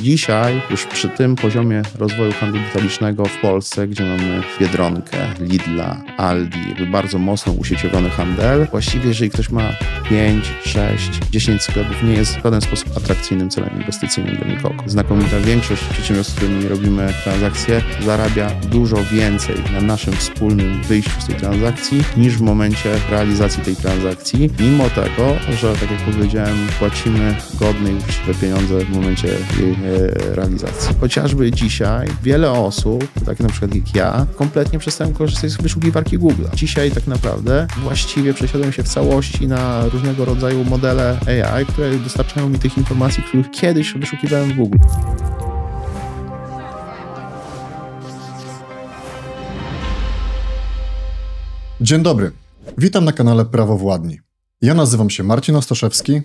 Dzisiaj już przy tym poziomie rozwoju handlu detalicznego w Polsce, gdzie mamy Biedronkę, Lidla, Aldi, jakby bardzo mocno usieciowiony handel, właściwie jeżeli ktoś ma 5, 6, 10 sklepów, nie jest w żaden sposób atrakcyjnym celem inwestycyjnym dla nikogo. Znakomita większość przedsiębiorstw, z którymi robimy transakcje, zarabia dużo więcej na naszym wspólnym wyjściu z tej transakcji niż w momencie realizacji tej transakcji, mimo tego, że tak jak powiedziałem, płacimy godne i uczciwe pieniądze w momencie jej realizacji. Chociażby dzisiaj wiele osób, tak na przykład jak ja, kompletnie przestają korzystać z wyszukiwarki Google. Dzisiaj tak naprawdę właściwie przesiadłem się w całości na różnego rodzaju modele AI, które dostarczają mi tych informacji, których kiedyś wyszukiwałem w Google. Dzień dobry, witam na kanale Prawowładni. Ja nazywam się Marcin Ostaszewski.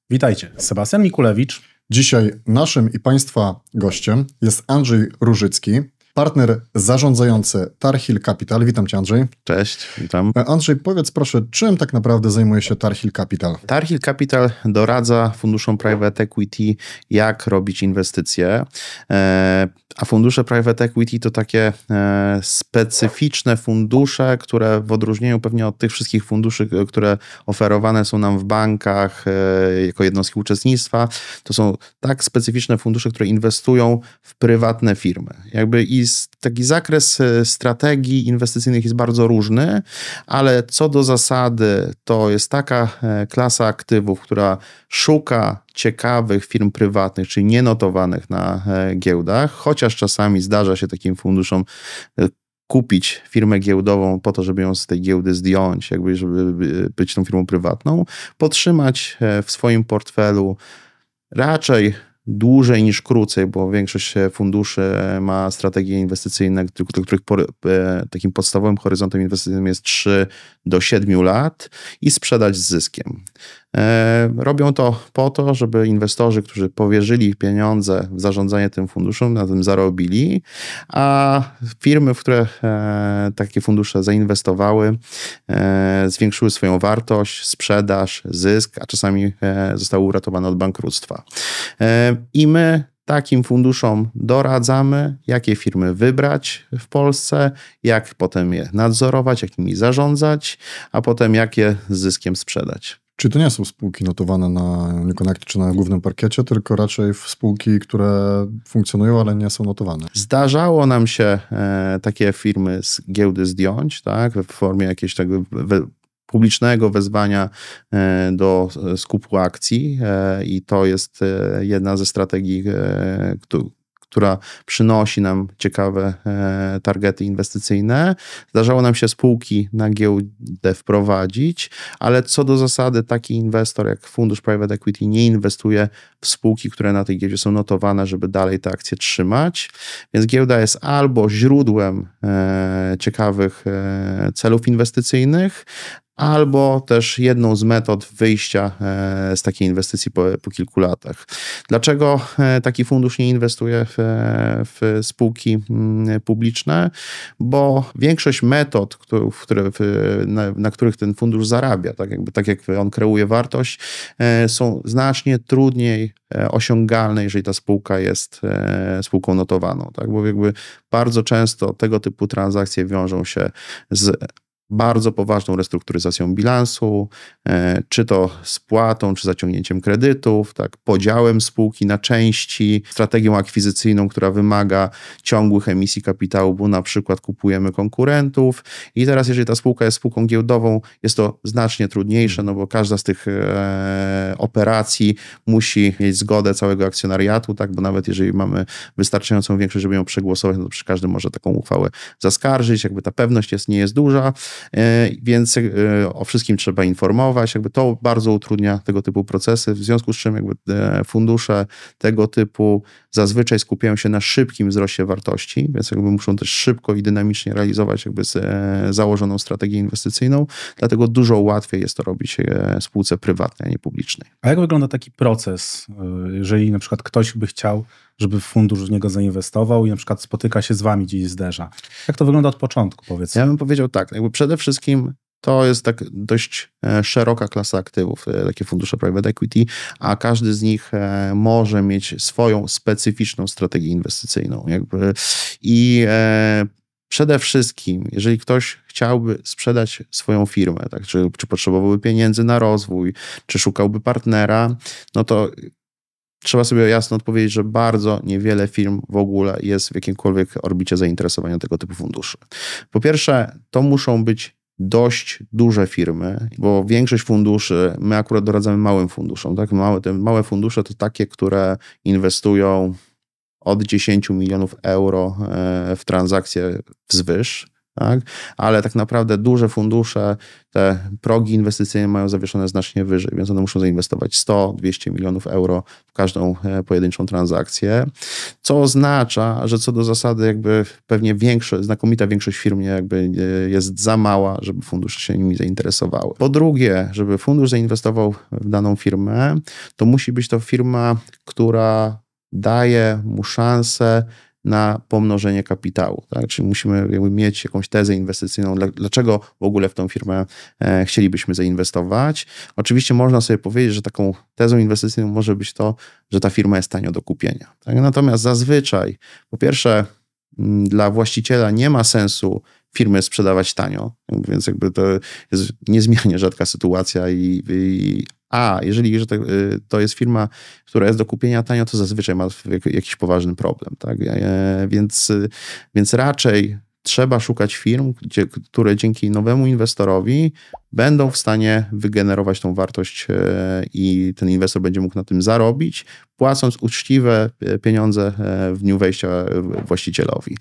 Witajcie, Sebastian Mikulewicz. Dzisiaj naszym i Państwa gościem jest Andrzej Różycki, partner zarządzający Tarhill Capital. Witam Cię, Andrzej. Cześć, witam. Andrzej, powiedz proszę, czym tak naprawdę zajmuje się Tarhill Capital? Tarhill Capital doradza funduszom private equity, jak robić inwestycje, a fundusze private equity to takie specyficzne fundusze, które w odróżnieniu pewnie od tych wszystkich funduszy, które oferowane są nam w bankach jako jednostki uczestnictwa, to są tak specyficzne fundusze, które inwestują w prywatne firmy. Jakby i taki zakres strategii inwestycyjnych jest bardzo różny, ale co do zasady to jest taka klasa aktywów, która szuka ciekawych firm prywatnych, czyli nienotowanych na giełdach, chociaż czasami zdarza się takim funduszom kupić firmę giełdową po to, żeby ją z tej giełdy zdjąć, jakby żeby być tą firmą prywatną, podtrzymać w swoim portfelu raczej dłużej niż krócej, bo większość funduszy ma strategie inwestycyjne, do których takim podstawowym horyzontem inwestycyjnym jest 3 do 7 lat i sprzedać z zyskiem. Robią to po to, żeby inwestorzy, którzy powierzyli pieniądze w zarządzanie tym funduszem, na tym zarobili, a firmy, w które takie fundusze zainwestowały, zwiększyły swoją wartość, sprzedaż, zysk, a czasami zostały uratowane od bankructwa. I my takim funduszom doradzamy, jakie firmy wybrać w Polsce, jak potem je nadzorować, jak nimi zarządzać, a potem jak je z zyskiem sprzedać. Czy to nie są spółki notowane na Newconnectie czy na głównym parkiecie, tylko raczej spółki, które funkcjonują, ale nie są notowane? Zdarzało nam się takie firmy z giełdy zdjąć, tak, w formie jakiegoś tego publicznego wezwania do skupu akcji i to jest jedna ze strategii, która przynosi nam ciekawe targety inwestycyjne. Zdarzało nam się spółki na giełdę wprowadzić, ale co do zasady taki inwestor jak fundusz private equity nie inwestuje w spółki, które na tej giełdzie są notowane, żeby dalej te akcje trzymać. Więc giełda jest albo źródłem ciekawych celów inwestycyjnych, albo też jedną z metod wyjścia z takiej inwestycji po kilku latach. Dlaczego taki fundusz nie inwestuje w spółki publiczne? Bo większość metod, na których ten fundusz zarabia, tak jak on kreuje wartość, są znacznie trudniej osiągalne, jeżeli ta spółka jest spółką notowaną. Tak? Bo jakby bardzo często tego typu transakcje wiążą się z bardzo poważną restrukturyzacją bilansu, czy to spłatą, czy zaciągnięciem kredytów, tak, podziałem spółki na części, strategią akwizycyjną, która wymaga ciągłych emisji kapitału, bo na przykład kupujemy konkurentów i teraz jeżeli ta spółka jest spółką giełdową, jest to znacznie trudniejsze, no bo każda z tych operacji musi mieć zgodę całego akcjonariatu, tak, bo nawet jeżeli mamy wystarczającą większość, żeby ją przegłosować, no to przecież każdy może taką uchwałę zaskarżyć, jakby ta pewność nie jest duża, więc o wszystkim trzeba informować, jakby to bardzo utrudnia tego typu procesy, w związku z czym jakby fundusze tego typu zazwyczaj skupiają się na szybkim wzroście wartości, więc jakby muszą też szybko i dynamicznie realizować jakby założoną strategię inwestycyjną, dlatego dużo łatwiej jest to robić w spółce prywatnej, a nie publicznej. A jak wygląda taki proces, jeżeli na przykład ktoś by chciał, żeby fundusz w niego zainwestował i na przykład spotyka się z wami, gdzieś zderza? Jak to wygląda od początku, powiedzmy? Ja bym powiedział tak, jakby przede wszystkim to jest tak dość szeroka klasa aktywów, takie fundusze private equity, a każdy z nich może mieć swoją specyficzną strategię inwestycyjną. I przede wszystkim, jeżeli ktoś chciałby sprzedać swoją firmę, tak, czy potrzebowałby pieniędzy na rozwój, czy szukałby partnera, no to trzeba sobie jasno odpowiedzieć, że bardzo niewiele firm w ogóle jest w jakimkolwiek orbicie zainteresowania tego typu funduszy. Po pierwsze, to muszą być dość duże firmy, bo większość funduszy, my akurat doradzamy małym funduszom. Tak? Małe fundusze to takie, które inwestują od 10 milionów euro w transakcje wzwyż, tak? Ale tak naprawdę duże fundusze, te progi inwestycyjne mają zawieszone znacznie wyżej, więc one muszą zainwestować 100-200 milionów euro w każdą pojedynczą transakcję, co oznacza, że co do zasady pewnie znakomita większość firm jest za mała, żeby fundusze się nimi zainteresowały. Po drugie, żeby fundusz zainwestował w daną firmę, to musi być to firma, która daje mu szansę na pomnożenie kapitału. Tak? Czyli musimy mieć jakąś tezę inwestycyjną, dlaczego w ogóle w tą firmę chcielibyśmy zainwestować. Oczywiście można sobie powiedzieć, że taką tezą inwestycyjną może być to, że ta firma jest tanio do kupienia. Tak? Natomiast zazwyczaj, po pierwsze, dla właściciela nie ma sensu firmy sprzedawać tanio, więc to jest niezmiernie rzadka sytuacja a jeżeli to jest firma, która jest do kupienia tanio, to zazwyczaj ma jakiś poważny problem. Tak? Więc raczej trzeba szukać firm, które dzięki nowemu inwestorowi będą w stanie wygenerować tą wartość i ten inwestor będzie mógł na tym zarobić, płacąc uczciwe pieniądze w dniu wejścia właścicielowi.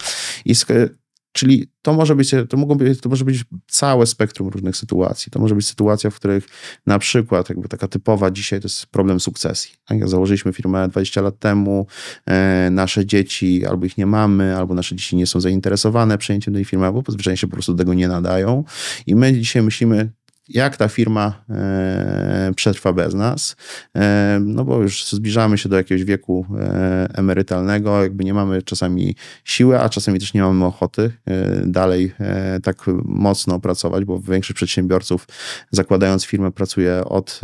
Czyli to może być całe spektrum różnych sytuacji. To może być sytuacja, w których na przykład taka typowa dzisiaj to jest problem sukcesji. Jak założyliśmy firmę 20 lat temu, nasze dzieci albo ich nie mamy, albo nasze dzieci nie są zainteresowane przejęciem tej firmy, albo zwyczajnie się po prostu do tego nie nadają. I my dzisiaj myślimy, jak ta firma przetrwa bez nas, no bo już zbliżamy się do jakiegoś wieku emerytalnego, nie mamy czasami siły, a czasami też nie mamy ochoty dalej tak mocno pracować, bo większość przedsiębiorców zakładając firmę pracuje od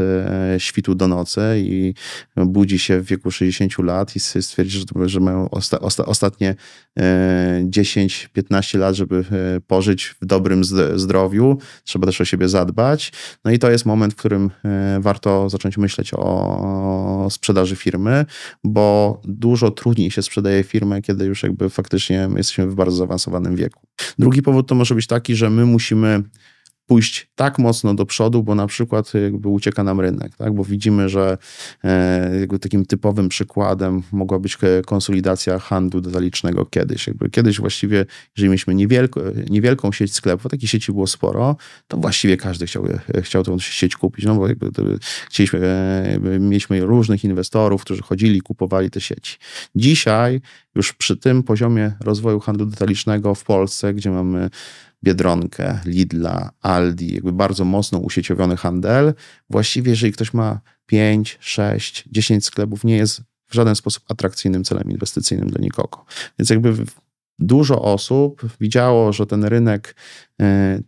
świtu do nocy i budzi się w wieku 60 lat i stwierdzi, że mają ostatnie 10-15 lat, żeby pożyć w dobrym zdrowiu. Trzeba też o siebie zadbać. No i to jest moment, w którym warto zacząć myśleć o sprzedaży firmy, bo dużo trudniej się sprzedaje firmę, kiedy już faktycznie jesteśmy w bardzo zaawansowanym wieku. Drugi powód to może być taki, że my musimy pójść tak mocno do przodu, bo na przykład ucieka nam rynek, tak? Bo widzimy, że takim typowym przykładem mogła być konsolidacja handlu detalicznego kiedyś. Kiedyś właściwie, jeżeli mieliśmy niewielką sieć sklepów, takich sieci było sporo, to właściwie każdy chciał tę sieć kupić, no bo mieliśmy różnych inwestorów, którzy chodzili, kupowali te sieci. Dzisiaj już przy tym poziomie rozwoju handlu detalicznego w Polsce, gdzie mamy Biedronkę, Lidla, Aldi, bardzo mocno usieciowiony handel. Właściwie, jeżeli ktoś ma 5, 6, 10 sklepów, nie jest w żaden sposób atrakcyjnym celem inwestycyjnym dla nikogo. Więc dużo osób widziało, że ten rynek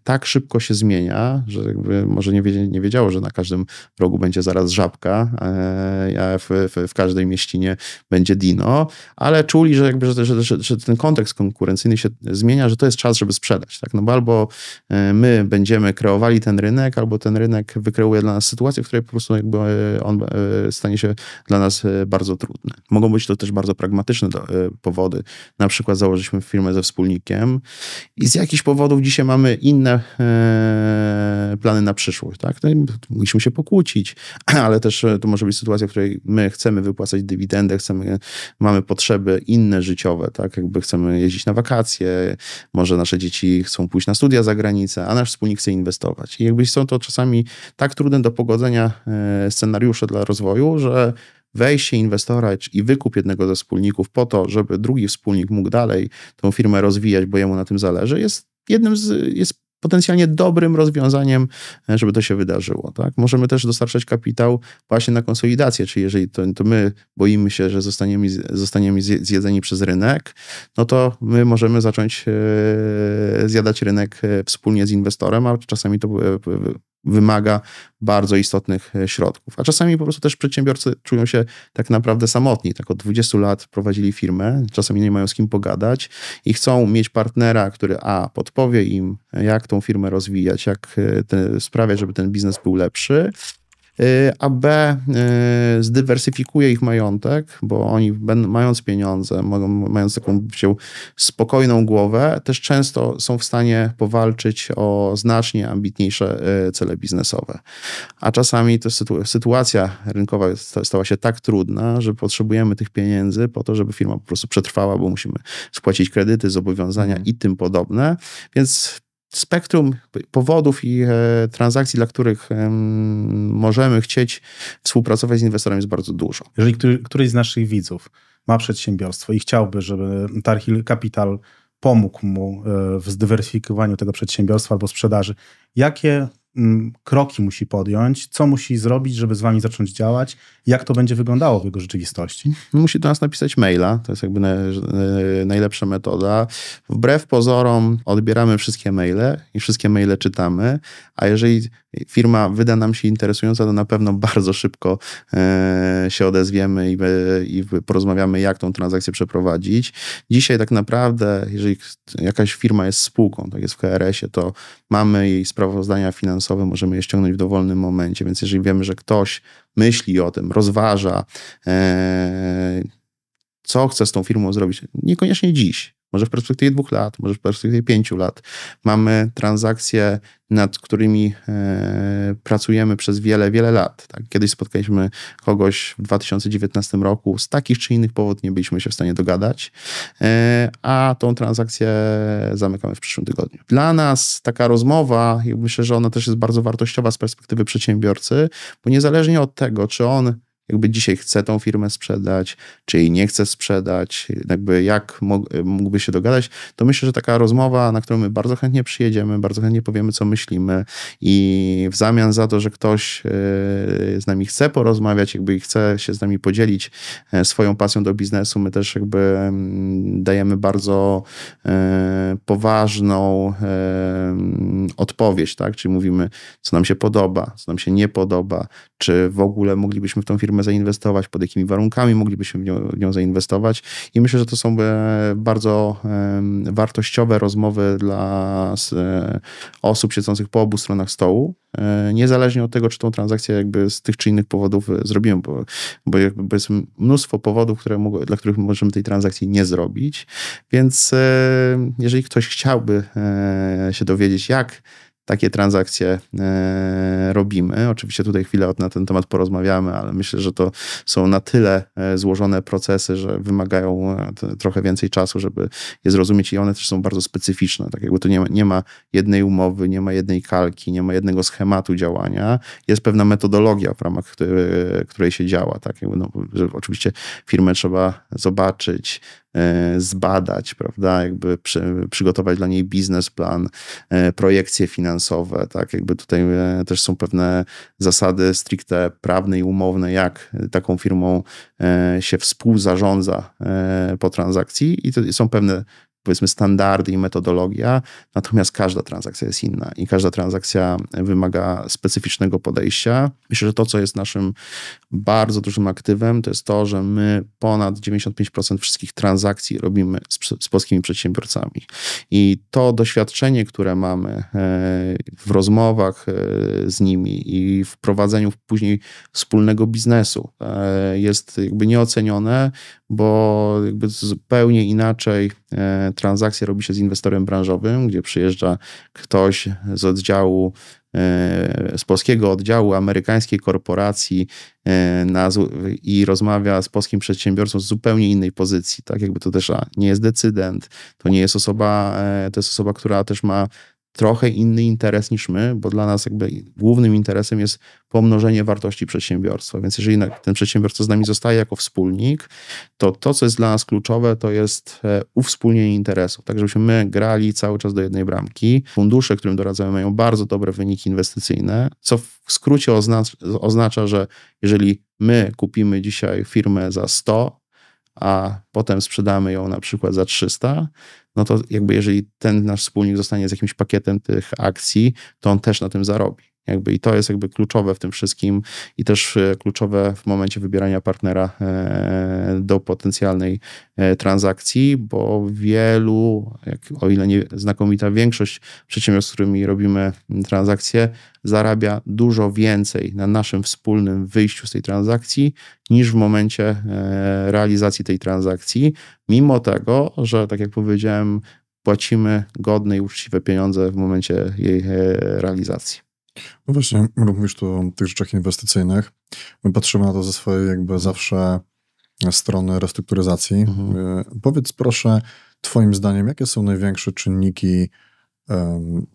tak szybko się zmienia, że może nie wiedziało, że na każdym rogu będzie zaraz Żabka, a w każdej mieścinie będzie Dino, ale czuli, że ten kontekst konkurencyjny się zmienia, że to jest czas, żeby sprzedać. Tak? No bo albo my będziemy kreowali ten rynek, albo ten rynek wykreuje dla nas sytuację, w której po prostu on stanie się dla nas bardzo trudny. Mogą być to też bardzo pragmatyczne powody. Na przykład założyliśmy firmę ze wspólnikiem i z jakichś powodów dzisiaj mamy inne plany na przyszłość. Tak? Musimy się pokłócić, ale też to może być sytuacja, w której my chcemy wypłacać dywidendę, mamy potrzeby inne życiowe, tak? Chcemy jeździć na wakacje, może nasze dzieci chcą pójść na studia za granicę, a nasz wspólnik chce inwestować. I są to czasami tak trudne do pogodzenia scenariusze dla rozwoju, że wejście inwestora i wykup jednego ze wspólników po to, żeby drugi wspólnik mógł dalej tą firmę rozwijać, bo jemu na tym zależy, jest potencjalnie dobrym rozwiązaniem, żeby to się wydarzyło. Tak? Możemy też dostarczać kapitał właśnie na konsolidację, czyli jeżeli to my boimy się, że zostaniemy zjedzeni przez rynek, no to my możemy zacząć zjadać rynek wspólnie z inwestorem, a czasami to wymaga bardzo istotnych środków. A czasami po prostu też przedsiębiorcy czują się tak naprawdę samotni. Tak od 20 lat prowadzili firmę, czasami nie mają z kim pogadać i chcą mieć partnera, który podpowie im, jak tą firmę rozwijać, jak sprawiać, żeby ten biznes był lepszy, a B, zdywersyfikuje ich majątek, bo oni mając pieniądze, mając taką spokojną głowę, też często są w stanie powalczyć o znacznie ambitniejsze cele biznesowe. A czasami to sytuacja rynkowa stała się tak trudna, że potrzebujemy tych pieniędzy po to, żeby firma po prostu przetrwała, bo musimy spłacić kredyty, zobowiązania i tym podobne. Więc spektrum powodów i transakcji, dla których możemy chcieć współpracować z inwestorem, jest bardzo dużo. Jeżeli któryś z naszych widzów ma przedsiębiorstwo i chciałby, żeby Tarchill Capital pomógł mu w zdywersyfikowaniu tego przedsiębiorstwa albo sprzedaży, jakie kroki musi podjąć, co musi zrobić, żeby z wami zacząć działać, jak to będzie wyglądało w jego rzeczywistości? Musi do nas napisać maila, to jest jakby najlepsza metoda. Wbrew pozorom odbieramy wszystkie maile i wszystkie maile czytamy, a jeżeli firma wyda nam się interesująca, to na pewno bardzo szybko się odezwiemy i porozmawiamy, jak tą transakcję przeprowadzić. Dzisiaj tak naprawdę, jeżeli jakaś firma jest spółką, tak jest w KRS-ie, to mamy jej sprawozdania finansowe, możemy je ściągnąć w dowolnym momencie, więc jeżeli wiemy, że ktoś myśli o tym, rozważa, co chce z tą firmą zrobić, niekoniecznie dziś, może w perspektywie 2 lat, może w perspektywie 5 lat. Mamy transakcje, nad którymi pracujemy przez wiele, wiele lat. Tak? Kiedyś spotkaliśmy kogoś w 2019 roku, z takich czy innych powodów nie byliśmy się w stanie dogadać, a tą transakcję zamykamy w przyszłym tygodniu. Dla nas taka rozmowa, i myślę, że ona też jest bardzo wartościowa z perspektywy przedsiębiorcy, bo niezależnie od tego, czy on jakby dzisiaj chce tą firmę sprzedać, czy jej nie chce sprzedać, jakby jak mógłby się dogadać, to myślę, że taka rozmowa, na którą my bardzo chętnie przyjedziemy, bardzo chętnie powiemy, co myślimy i w zamian za to, że ktoś z nami chce porozmawiać, jakby chce się z nami podzielić swoją pasją do biznesu, my też jakby dajemy bardzo poważną odpowiedź, tak? Czyli mówimy, co nam się podoba, co nam się nie podoba, czy w ogóle moglibyśmy w tą firmę zainwestować, pod jakimi warunkami moglibyśmy w nią zainwestować. I myślę, że to są bardzo wartościowe rozmowy dla osób siedzących po obu stronach stołu, niezależnie od tego, czy tą transakcję jakby z tych czy innych powodów zrobimy, bo jakby jest mnóstwo powodów, dla których możemy tej transakcji nie zrobić. Więc jeżeli ktoś chciałby się dowiedzieć, jak takie transakcje robimy. Oczywiście tutaj chwilę na ten temat porozmawiamy, ale myślę, że to są na tyle złożone procesy, że wymagają trochę więcej czasu, żeby je zrozumieć i one też są bardzo specyficzne. Tak jakby tu nie ma jednej umowy, nie ma jednej kalki, nie ma jednego schematu działania. Jest pewna metodologia, w ramach której się działa. Tak? Jakby że oczywiście firmę trzeba zobaczyć, zbadać, prawda, jakby przygotować dla niej biznesplan, projekcje finansowe, tak, jakby tutaj też są pewne zasady stricte prawne i umowne, jak taką firmą się współzarządza po transakcji i to są pewne, powiedzmy, standardy i metodologia, natomiast każda transakcja jest inna i każda transakcja wymaga specyficznego podejścia. Myślę, że to, co jest naszym bardzo dużym aktywem, to jest to, że my ponad 95% wszystkich transakcji robimy z polskimi przedsiębiorcami. I to doświadczenie, które mamy w rozmowach z nimi i w prowadzeniu później wspólnego biznesu jest jakby nieocenione, bo jakby zupełnie inaczej transakcję robi się z inwestorem branżowym, gdzie przyjeżdża ktoś z oddziału, z polskiego oddziału amerykańskiej korporacji i rozmawia z polskim przedsiębiorcą z zupełnie innej pozycji. Tak jakby to też nie jest decydent, to nie jest osoba, to jest osoba, która też ma trochę inny interes niż my, bo dla nas jakby głównym interesem jest pomnożenie wartości przedsiębiorstwa. Więc jeżeli ten przedsiębiorca z nami zostaje jako wspólnik, to co jest dla nas kluczowe, to jest uwspólnienie interesów. Tak, żebyśmy my grali cały czas do jednej bramki. Fundusze, którym doradzamy, mają bardzo dobre wyniki inwestycyjne, co w skrócie oznacza, że jeżeli my kupimy dzisiaj firmę za 100, a potem sprzedamy ją na przykład za 300, no to jakby jeżeli ten nasz wspólnik zostanie z jakimś pakietem tych akcji, to on też na tym zarobi. I to jest jakby kluczowe w tym wszystkim i też kluczowe w momencie wybierania partnera do potencjalnej transakcji, bo wielu, o ile nie znakomita większość przedsiębiorstw, z którymi robimy transakcje, zarabia dużo więcej na naszym wspólnym wyjściu z tej transakcji niż w momencie realizacji tej transakcji, mimo tego, że tak jak powiedziałem, płacimy godne i uczciwe pieniądze w momencie jej realizacji. No właśnie, mówisz tu o tych rzeczach inwestycyjnych. My patrzymy na to ze swojej jakby zawsze strony restrukturyzacji. Powiedz proszę, twoim zdaniem, jakie są największe czynniki,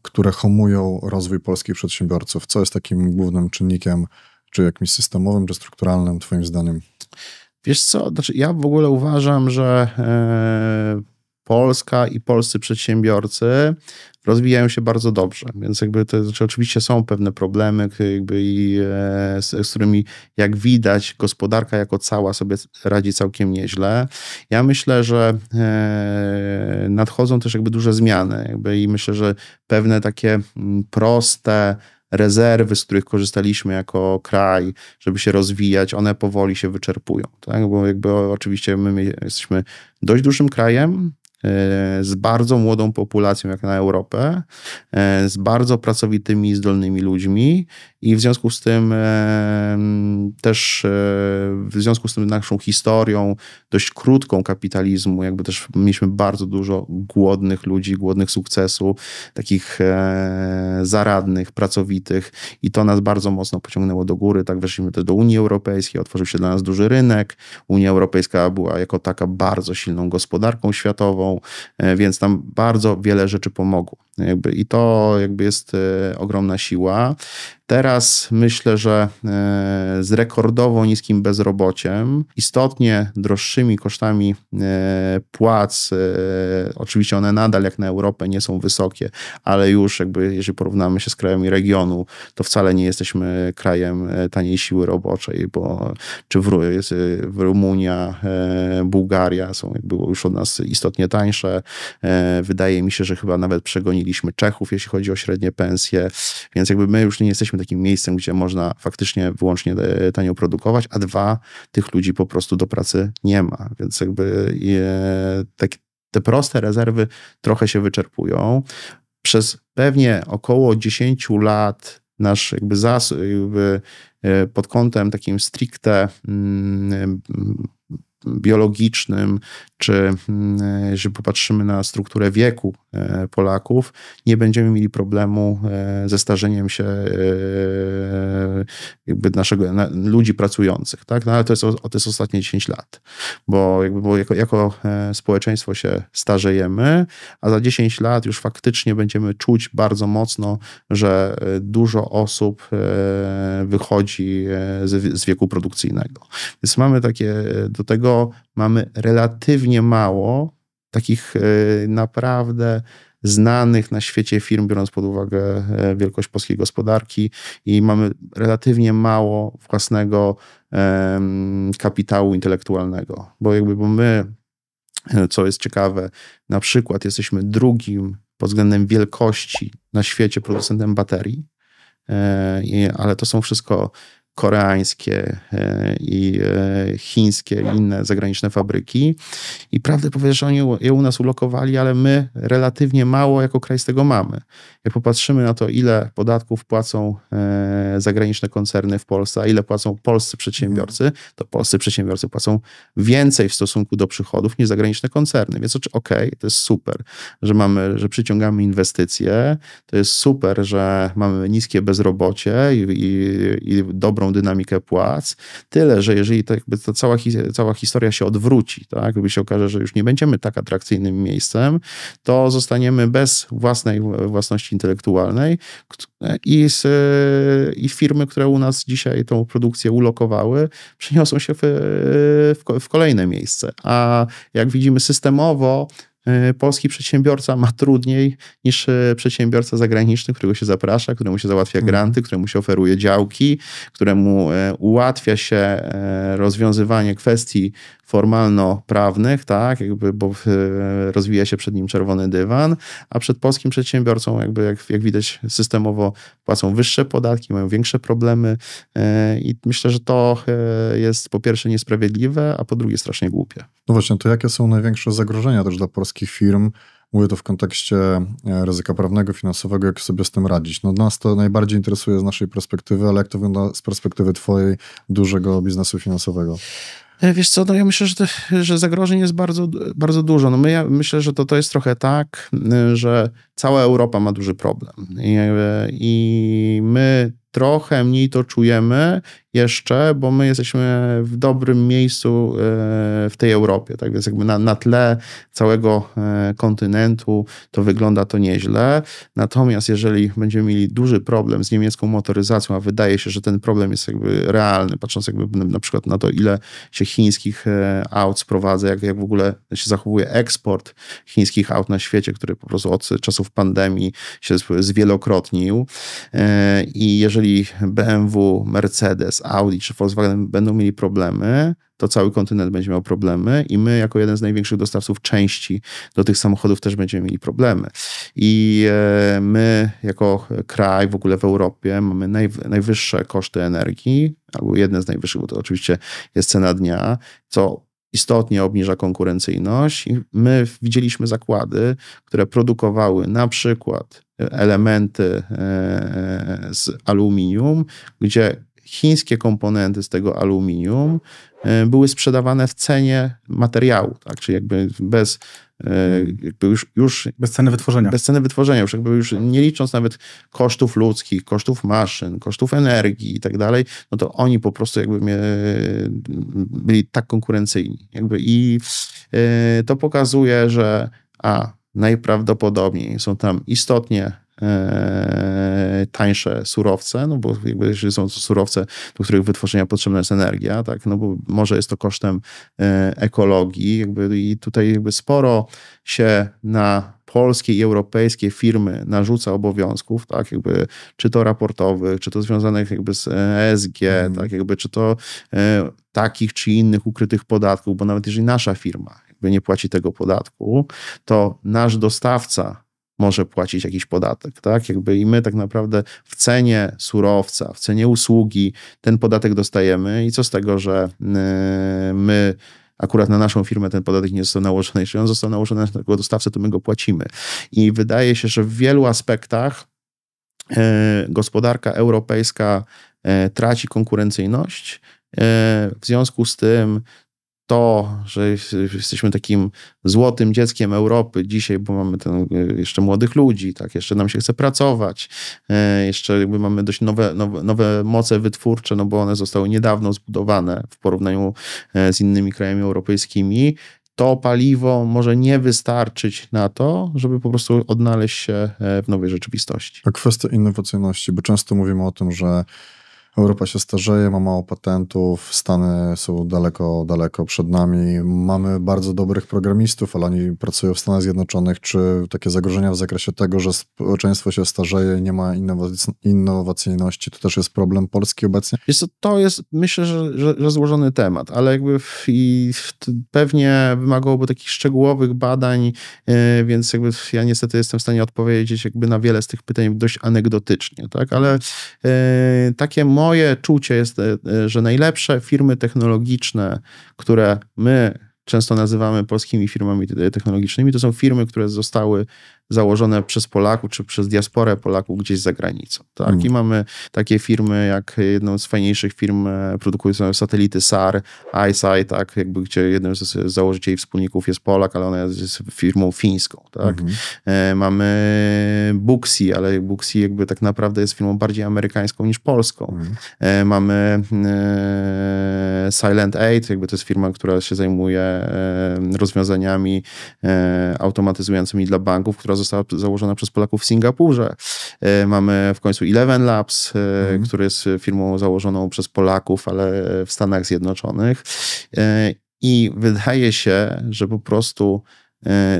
które hamują rozwój polskich przedsiębiorców? Co jest takim głównym czynnikiem, czy jakimś systemowym, czy strukturalnym, twoim zdaniem? Wiesz co, znaczy ja w ogóle uważam, że Polska i polscy przedsiębiorcy rozwijają się bardzo dobrze, więc jakby to znaczy oczywiście są pewne problemy, z którymi jak widać gospodarka jako cała sobie radzi całkiem nieźle. Ja myślę, że nadchodzą też jakby duże zmiany i myślę, że pewne takie proste rezerwy, z których korzystaliśmy jako kraj, żeby się rozwijać, one powoli się wyczerpują, tak? Bo jakby oczywiście my jesteśmy dość dużym krajem, z bardzo młodą populacją jak na Europę, z bardzo pracowitymi, zdolnymi ludźmi i w związku z tym też w związku z tym naszą historią dość krótką kapitalizmu, jakby też mieliśmy bardzo dużo głodnych ludzi, głodnych sukcesu, takich zaradnych, pracowitych i to nas bardzo mocno pociągnęło do góry. Tak weszliśmy też do Unii Europejskiej, otworzył się dla nas duży rynek. Unia Europejska była jako taka bardzo silną gospodarką światową, więc nam bardzo wiele rzeczy pomogło. I to jakby jest ogromna siła. Teraz myślę, że z rekordowo niskim bezrobociem, istotnie droższymi kosztami płac, oczywiście one nadal jak na Europę nie są wysokie, ale już jakby jeżeli porównamy się z krajami regionu, to wcale nie jesteśmy krajem taniej siły roboczej, bo czy Rumunia, Bułgaria są jakby już od nas istotnie tańsze. Wydaje mi się, że chyba nawet przegoniliśmy Czechów, jeśli chodzi o średnie pensje, więc jakby my już nie jesteśmy takim miejscem, gdzie można faktycznie wyłącznie tanio produkować, a dwa, tych ludzi po prostu do pracy nie ma, więc jakby te proste rezerwy trochę się wyczerpują. Przez pewnie około 10 lat nasz jakby zasób pod kątem takim stricte biologicznym, czy jeżeli popatrzymy na strukturę wieku Polaków, nie będziemy mieli problemu ze starzeniem się jakby ludzi pracujących, tak? No ale to jest ostatnie 10 lat, bo jako społeczeństwo się starzejemy, a za 10 lat już faktycznie będziemy czuć bardzo mocno, że dużo osób wychodzi z wieku produkcyjnego. Więc mamy do tego mamy relatywnie mało takich naprawdę znanych na świecie firm, biorąc pod uwagę wielkość polskiej gospodarki i mamy relatywnie mało własnego kapitału intelektualnego, bo my, co jest ciekawe, na przykład jesteśmy drugim pod względem wielkości na świecie producentem baterii, ale to są wszystko koreańskie i chińskie i inne zagraniczne fabryki i prawdę powiedzieć, że oni je u nas ulokowali, ale my relatywnie mało jako kraj z tego mamy. Jak popatrzymy na to, ile podatków płacą zagraniczne koncerny w Polsce, a ile płacą polscy przedsiębiorcy, to polscy przedsiębiorcy płacą więcej w stosunku do przychodów niż zagraniczne koncerny. Więc okej, to jest super, że przyciągamy inwestycje, to jest super, że mamy niskie bezrobocie i dobrą dobrą dynamikę płac, tyle, że jeżeli to jakby ta cała historia się odwróci, tak, gdyby się okaże, że już nie będziemy tak atrakcyjnym miejscem, to zostaniemy bez własnej własności intelektualnej i firmy, które u nas dzisiaj tą produkcję ulokowały, przeniosą się w kolejne miejsce. A jak widzimy systemowo, polski przedsiębiorca ma trudniej niż przedsiębiorca zagraniczny, którego się zaprasza, któremu się załatwia granty, któremu się oferuje działki, któremu ułatwia się rozwiązywanie kwestii formalno-prawnych, tak, jakby, bo rozwija się przed nim czerwony dywan, a przed polskim przedsiębiorcą, jakby jak widać, systemowo płacą wyższe podatki, mają większe problemy i myślę, że to jest po pierwsze niesprawiedliwe, a po drugie strasznie głupie. No właśnie, to jakie są największe zagrożenia też dla polskich firm? Mówię to w kontekście ryzyka prawnego, finansowego, jak sobie z tym radzić. No nas to najbardziej interesuje z naszej perspektywy, ale jak to wygląda z perspektywy twojej dużego biznesu finansowego? Wiesz co, no ja myślę, że zagrożeń jest bardzo, bardzo dużo. No ja myślę, że to jest trochę tak, że cała Europa ma duży problem i my trochę mniej to czujemy jeszcze, bo my jesteśmy w dobrym miejscu w tej Europie, tak więc jakby na tle całego kontynentu to wygląda to nieźle. Natomiast jeżeli będziemy mieli duży problem z niemiecką motoryzacją, a wydaje się, że ten problem jest jakby realny, patrząc jakby na przykład na to, ile się chińskich aut sprowadza, jak w ogóle się zachowuje eksport chińskich aut na świecie, który po prostu od czasów pandemii się zwielokrotnił i jeżeli BMW, Mercedes, Audi czy Volkswagen będą mieli problemy, to cały kontynent będzie miał problemy i my jako jeden z największych dostawców części do tych samochodów też będziemy mieli problemy. I my jako kraj w ogóle w Europie mamy najwyższe koszty energii, albo jedne z najwyższych, bo to oczywiście jest cena dnia, co istotnie obniża konkurencyjność. I my widzieliśmy zakłady, które produkowały na przykład elementy z aluminium, gdzie chińskie komponenty z tego aluminium były sprzedawane w cenie materiału, tak? Czyli jakby już bez ceny wytworzenia. Bez ceny wytworzenia, już nie licząc nawet kosztów ludzkich, kosztów maszyn, kosztów energii i tak dalej, no to oni po prostu jakby byli tak konkurencyjni. I to pokazuje, że najprawdopodobniej są tam istotnie tańsze surowce, no bo jakby jeżeli są to surowce, do których wytworzenia potrzebna jest energia, tak, no bo może jest to kosztem ekologii, i tutaj jakby sporo się na polskie i europejskie firmy narzuca obowiązków, tak, jakby czy to raportowych, czy to związanych jakby z ESG, tak, jakby czy to takich czy innych ukrytych podatków, bo nawet jeżeli nasza firma jakby nie płaci tego podatku, to nasz dostawca może płacić jakiś podatek, tak? I my tak naprawdę w cenie surowca, w cenie usługi ten podatek dostajemy i co z tego, że my akurat na naszą firmę ten podatek nie został nałożony, jeśli on został nałożony na tego dostawcę, to my go płacimy. I wydaje się, że w wielu aspektach gospodarka europejska traci konkurencyjność. W związku z tym to, że jesteśmy takim złotym dzieckiem Europy dzisiaj, bo mamy jeszcze młodych ludzi, tak, jeszcze nam się chce pracować, jeszcze jakby mamy dość nowe moce wytwórcze, no bo one zostały niedawno zbudowane w porównaniu z innymi krajami europejskimi, to paliwo może nie wystarczyć na to, żeby po prostu odnaleźć się w nowej rzeczywistości. A kwestia innowacyjności, bo często mówimy o tym, że Europa się starzeje, ma mało patentów, Stany są daleko przed nami. Mamy bardzo dobrych programistów, ale oni pracują w Stanach Zjednoczonych. Czy takie zagrożenia w zakresie tego, że społeczeństwo się starzeje, nie ma innowacyjności, to też jest problem Polski obecnie? To jest, myślę, że złożony temat, ale jakby pewnie wymagałoby takich szczegółowych badań, więc jakby ja niestety jestem w stanie odpowiedzieć jakby na wiele z tych pytań dość anegdotycznie, tak? Ale takie moje czucie jest, że najlepsze firmy technologiczne, które my często nazywamy polskimi firmami technologicznymi, to są firmy, które zostały założone przez Polaków, czy przez diasporę Polaków gdzieś za granicą. Tak? I mamy takie firmy, jak jedną z fajniejszych firm produkujących satelity SAR, ICEYE, tak? Jakby, gdzie jednym z założycieli i wspólników jest Polak, ale ona jest firmą fińską. Tak? Mamy Booksy, ale Booksy jakby tak naprawdę jest firmą bardziej amerykańską niż polską. Mamy Silent Aid, jakby to jest firma, która się zajmuje rozwiązaniami automatyzującymi dla banków, która została założona przez Polaków w Singapurze. Mamy w końcu Eleven Labs, który jest firmą założoną przez Polaków, ale w Stanach Zjednoczonych. I wydaje się, że po prostu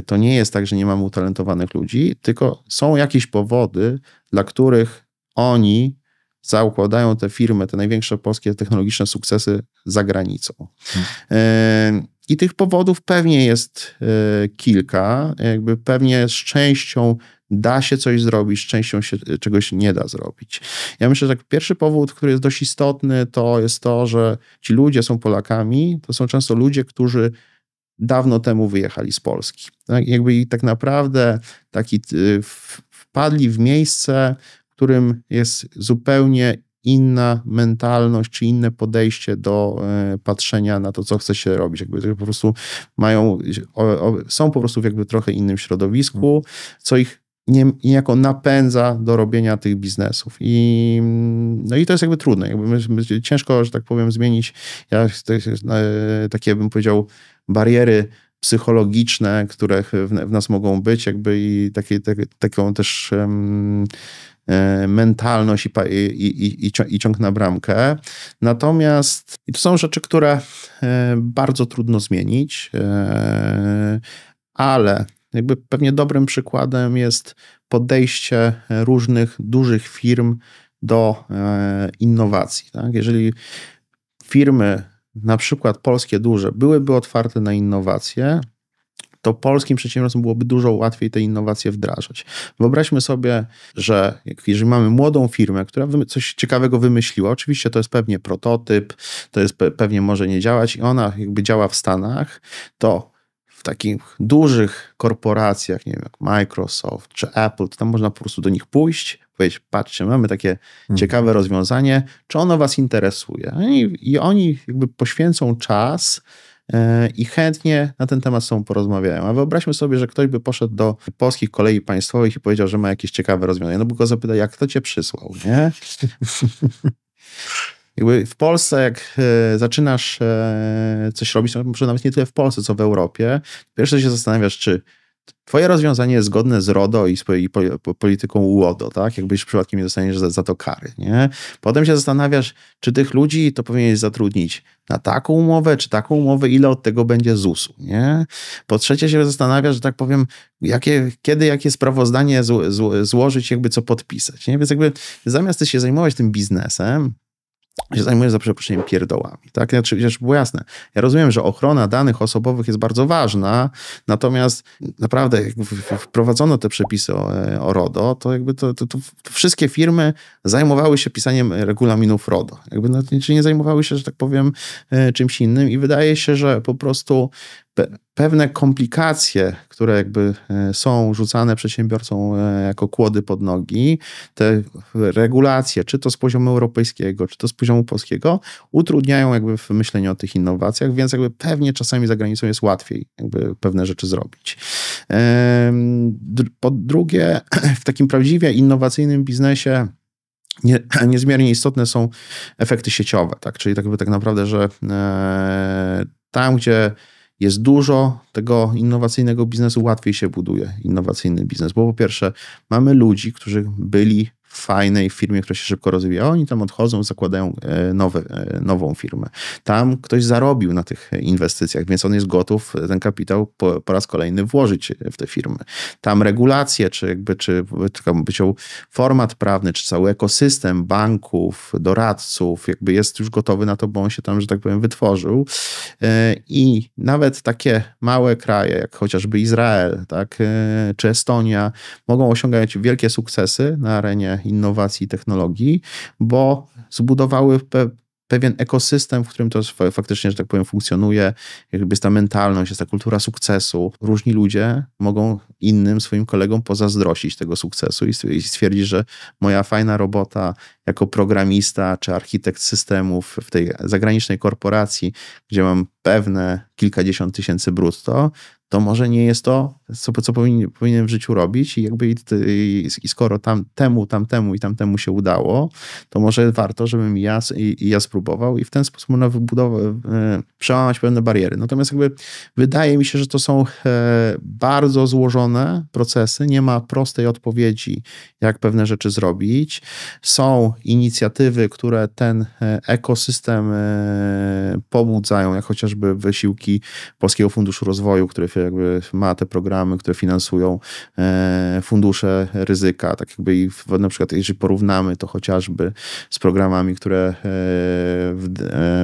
to nie jest tak, że nie mamy utalentowanych ludzi, tylko są jakieś powody, dla których oni zakładają te firmy, te największe polskie technologiczne sukcesy za granicą. I tych powodów pewnie jest kilka. Jakby pewnie z częścią da się coś zrobić, z częścią się czegoś nie da zrobić. Ja myślę, że pierwszy powód, który jest dość istotny, to jest to, że ci ludzie są Polakami, to są często ludzie, którzy dawno temu wyjechali z Polski. Tak? Jakby i tak naprawdę wpadli w miejsce, w którym jest zupełnie inna mentalność, czy inne podejście do patrzenia na to, co chce się robić. Jakby po prostu są po prostu w jakby trochę innym środowisku, co ich niejako napędza do robienia tych biznesów. No i to jest jakby trudne. Jakby ciężko, że tak powiem, zmienić takie, bym powiedział, bariery psychologiczne, które w nas mogą być, jakby i taką też mentalność i ciąg na bramkę. Natomiast to są rzeczy, które bardzo trudno zmienić, ale jakby pewnie dobrym przykładem jest podejście różnych dużych firm do innowacji. Tak? Jeżeli firmy, na przykład polskie duże, byłyby otwarte na innowacje, to polskim przedsiębiorcom byłoby dużo łatwiej te innowacje wdrażać. Wyobraźmy sobie, że jeżeli mamy młodą firmę, która coś ciekawego wymyśliła, oczywiście to jest pewnie prototyp, to jest pewnie może nie działać i ona jakby działa w Stanach, to w takich dużych korporacjach, nie wiem, jak Microsoft czy Apple, to tam można po prostu do nich pójść, powiedzieć, patrzcie, mamy takie ciekawe rozwiązanie, czy ono was interesuje? I oni jakby poświęcą czas i chętnie na ten temat z sobą porozmawiają. A wyobraźmy sobie, że ktoś by poszedł do Polskich Kolei Państwowych i powiedział, że ma jakieś ciekawe rozwiązanie. No by go zapytał, jak kto cię przysłał, nie? Jakby w Polsce, jak zaczynasz coś robić, no może nawet nie tyle w Polsce, co w Europie, pierwsze się zastanawiasz, czy twoje rozwiązanie jest zgodne z RODO i polityką UODO, tak? Jakbyś przypadkiem nie dostaniesz za to kary, nie? Potem się zastanawiasz, czy tych ludzi to powinieneś zatrudnić na taką umowę, czy taką umowę, ile od tego będzie ZUS-u, nie? Po trzecie się zastanawiasz, że tak powiem, jakie sprawozdanie złożyć, jakby co podpisać, nie? Więc jakby zamiast się zajmować tym biznesem, się zajmuje za przeproszeniem pierdołami. Tak? Znaczy, było jasne. Ja rozumiem, że ochrona danych osobowych jest bardzo ważna, natomiast naprawdę jak wprowadzono te przepisy o RODO, to jakby to wszystkie firmy zajmowały się pisaniem regulaminów RODO. Jakby nie zajmowały się, że tak powiem, czymś innym i wydaje się, że po prostu pewne komplikacje, które jakby są rzucane przedsiębiorcom jako kłody pod nogi, te regulacje, czy to z poziomu europejskiego, czy to z poziomu polskiego, utrudniają jakby w myśleniu o tych innowacjach, więc jakby pewnie czasami za granicą jest łatwiej jakby pewne rzeczy zrobić. Po drugie, w takim prawdziwie innowacyjnym biznesie niezmiernie istotne są efekty sieciowe, tak? Czyli tak naprawdę, że tam, gdzie jest dużo tego innowacyjnego biznesu, łatwiej się buduje innowacyjny biznes, bo po pierwsze mamy ludzi, którzy byli w fajnej firmie, która się szybko rozwija, oni tam odchodzą, zakładają nową firmę. Tam ktoś zarobił na tych inwestycjach, więc on jest gotów ten kapitał po raz kolejny włożyć w te firmy. Tam regulacje, czy format prawny, czy cały ekosystem banków, doradców, jakby jest już gotowy na to, bo on się tam, że tak powiem, wytworzył. I nawet takie małe kraje, jak chociażby Izrael, tak, czy Estonia, mogą osiągać wielkie sukcesy na arenie innowacji i technologii, bo zbudowały pewien ekosystem, w którym to faktycznie, że tak powiem, funkcjonuje, jakby jest ta mentalność, jest ta kultura sukcesu. Różni ludzie mogą innym swoim kolegom pozazdrościć tego sukcesu i stwierdzić, że moja fajna robota jako programista czy architekt systemów w tej zagranicznej korporacji, gdzie mam pewne kilkadziesiąt tysięcy brutto, to może nie jest to, co powinien w życiu robić i skoro tamtemu i tamtemu się udało, to może warto, żebym ja spróbował i w ten sposób można przełamać pewne bariery. Natomiast wydaje mi się, że to są bardzo złożone procesy, nie ma prostej odpowiedzi, jak pewne rzeczy zrobić. Są inicjatywy, które ten ekosystem pobudzają, jak chociażby wysiłki Polskiego Funduszu Rozwoju, który ma te programy, które finansują fundusze ryzyka, tak i na przykład jeżeli porównamy to chociażby z programami, które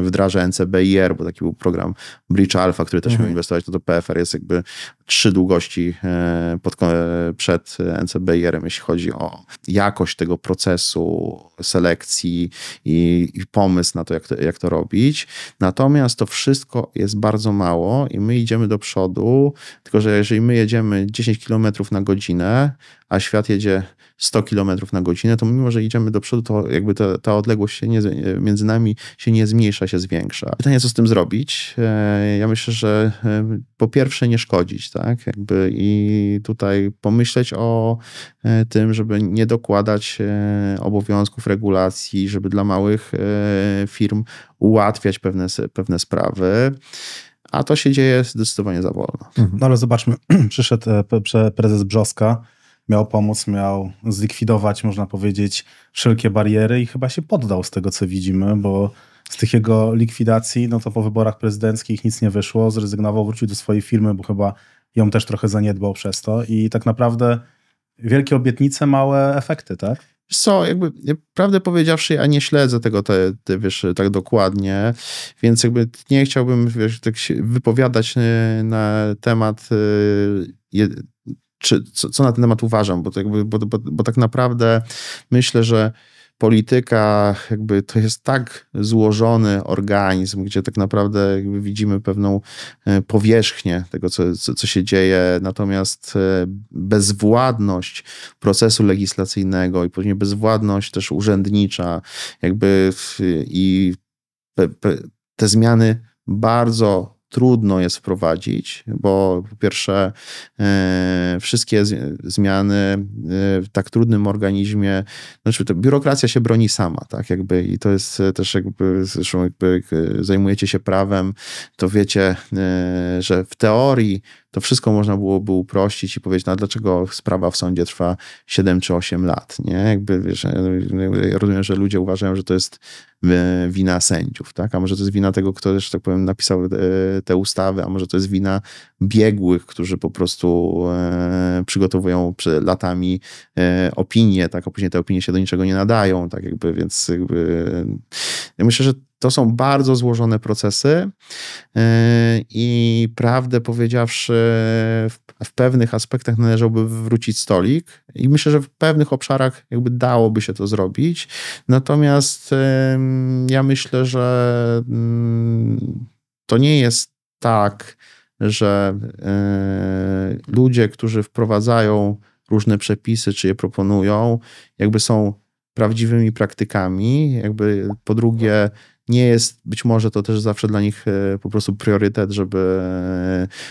wdraża NCBIR, bo taki był program Bridge Alpha, który też miał inwestować, to PFR jest 3 długości przed NCBIR-em, jeśli chodzi o jakość tego procesu selekcji i pomysł na to, jak to robić. Natomiast to wszystko jest bardzo mało i my idziemy do przodu, tylko że jeżeli my jedziemy 10 km na godzinę, a świat jedzie 100 km na godzinę, to mimo, że idziemy do przodu, to ta odległość między nami się nie zmniejsza, się zwiększa. Pytanie, co z tym zrobić? Ja myślę, że po pierwsze nie szkodzić, tak? I tutaj pomyśleć o tym, żeby nie dokładać obowiązków, regulacji, żeby dla małych firm ułatwiać pewne sprawy. A to się dzieje zdecydowanie za wolno. No ale zobaczmy, przyszedł prezes Brzoska, miał pomóc, miał zlikwidować, można powiedzieć, wszelkie bariery i chyba się poddał z tego, co widzimy, bo z tych jego likwidacji, no to po wyborach prezydenckich nic nie wyszło, zrezygnował, wrócił do swojej firmy, bo chyba ją też trochę zaniedbał przez to i tak naprawdę wielkie obietnice, małe efekty, tak? Prawdę powiedziawszy, ja nie śledzę tego tak dokładnie, więc nie chciałbym tak się wypowiadać na temat, co na ten temat uważam, bo tak naprawdę myślę, że polityka to jest tak złożony organizm, gdzie tak naprawdę widzimy pewną powierzchnię tego, co się dzieje, natomiast bezwładność procesu legislacyjnego i później bezwładność też urzędnicza i te zmiany bardzo trudno jest wprowadzić, bo po pierwsze wszystkie zmiany w tak trudnym organizmie, to biurokracja się broni sama, tak i to jest też zresztą zajmujecie się prawem, to wiecie, że w teorii to wszystko można byłoby uprościć i powiedzieć, dlaczego sprawa w sądzie trwa 7 czy 8 lat, nie? Ja rozumiem, że ludzie uważają, że to jest wina sędziów, tak? A może to jest wina tego, kto też, tak powiem, napisał te ustawy, a może to jest wina biegłych, którzy po prostu przygotowują latami opinie, tak? A później te opinie się do niczego nie nadają, tak więc ja myślę, że to są bardzo złożone procesy i prawdę powiedziawszy, w pewnych aspektach należałoby wywrócić stolik i myślę, że w pewnych obszarach dałoby się to zrobić. Natomiast ja myślę, że to nie jest tak, że ludzie, którzy wprowadzają różne przepisy, czy je proponują, są prawdziwymi praktykami. Po drugie, nie jest być może to też zawsze dla nich po prostu priorytet, żeby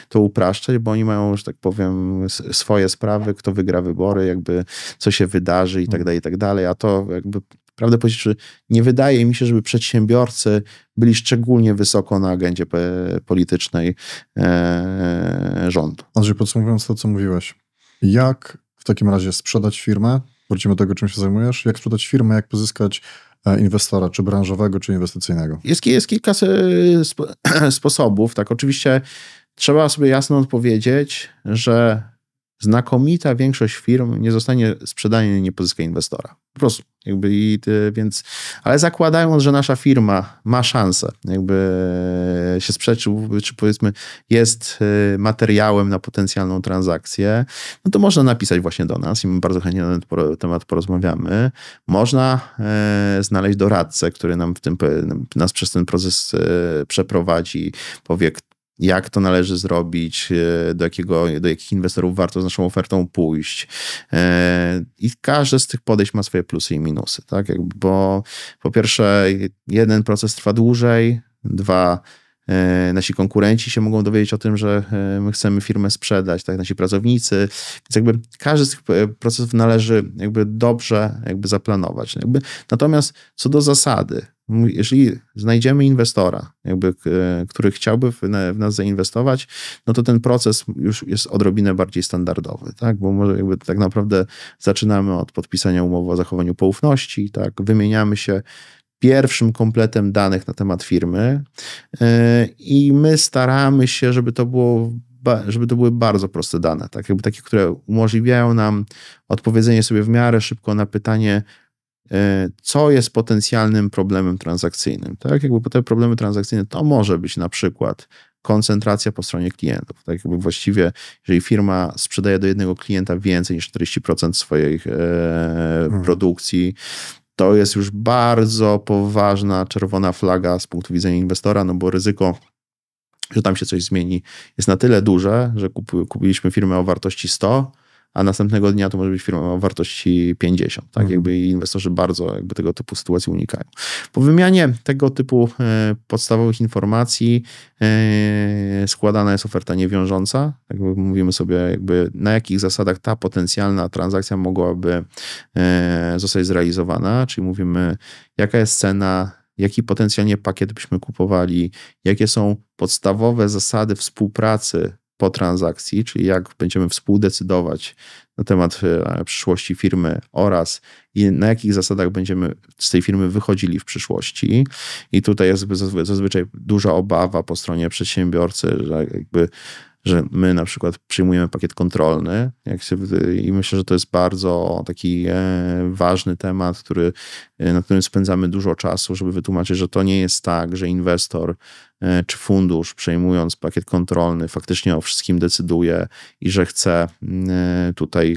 to upraszczać, bo oni mają, że tak powiem, swoje sprawy, kto wygra wybory, co się wydarzy i tak dalej, a to prawdę powiedziawszy, nie wydaje mi się, żeby przedsiębiorcy byli szczególnie wysoko na agendzie politycznej rządu. Andrzej, podsumowując to, co mówiłeś, jak w takim razie sprzedać firmę? Wrócimy do tego, czym się zajmujesz. Jak sprzedać firmę, jak pozyskać inwestora, czy branżowego, czy inwestycyjnego? Jest kilka sposobów. Tak, oczywiście trzeba sobie jasno odpowiedzieć, że znakomita większość firm nie zostanie sprzedana i nie pozyska inwestora. Po prostu. Ale zakładając, że nasza firma ma szansę się sprzedać, czy powiedzmy jest materiałem na potencjalną transakcję, no to można napisać właśnie do nas i my bardzo chętnie na ten temat porozmawiamy. Można znaleźć doradcę, który nas przez ten proces przeprowadzi, powie, jak to należy zrobić, do jakich inwestorów warto z naszą ofertą pójść. I każde z tych podejść ma swoje plusy i minusy. Tak? Bo po pierwsze, jeden proces trwa dłużej, dwa, nasi konkurenci się mogą dowiedzieć o tym, że my chcemy firmę sprzedać, tak, nasi pracownicy. Więc każdy z tych procesów należy dobrze zaplanować. Natomiast co do zasady, jeżeli znajdziemy inwestora, który chciałby w nas zainwestować, no to ten proces już jest odrobinę bardziej standardowy, tak? Bo może tak naprawdę zaczynamy od podpisania umowy o zachowaniu poufności, tak? Wymieniamy się pierwszym kompletem danych na temat firmy i my staramy się, żeby to były bardzo proste dane, tak? Takie, które umożliwiają nam odpowiedzenie sobie w miarę szybko na pytanie, co jest potencjalnym problemem transakcyjnym. Tak? Te problemy transakcyjne to może być na przykład koncentracja po stronie klientów. Tak? Właściwie, jeżeli firma sprzedaje do jednego klienta więcej niż 40% swojej produkcji, to jest już bardzo poważna czerwona flaga z punktu widzenia inwestora, no bo ryzyko, że tam się coś zmieni, jest na tyle duże, że kupiliśmy firmę o wartości 100, a następnego dnia to może być firma o wartości 50. Tak? I inwestorzy bardzo tego typu sytuacji unikają. Po wymianie tego typu podstawowych informacji składana jest oferta niewiążąca. Mówimy sobie, na jakich zasadach ta potencjalna transakcja mogłaby zostać zrealizowana, czyli mówimy, jaka jest cena, jaki potencjalnie pakiet byśmy kupowali, jakie są podstawowe zasady współpracy po transakcji, czyli jak będziemy współdecydować na temat przyszłości firmy oraz na jakich zasadach będziemy z tej firmy wychodzili w przyszłości. I tutaj jest zazwyczaj duża obawa po stronie przedsiębiorcy, że my na przykład przyjmujemy pakiet kontrolny i myślę, że to jest bardzo taki ważny temat, na którym spędzamy dużo czasu, żeby wytłumaczyć, że to nie jest tak, że inwestor czy fundusz przejmując pakiet kontrolny faktycznie o wszystkim decyduje i że chce tutaj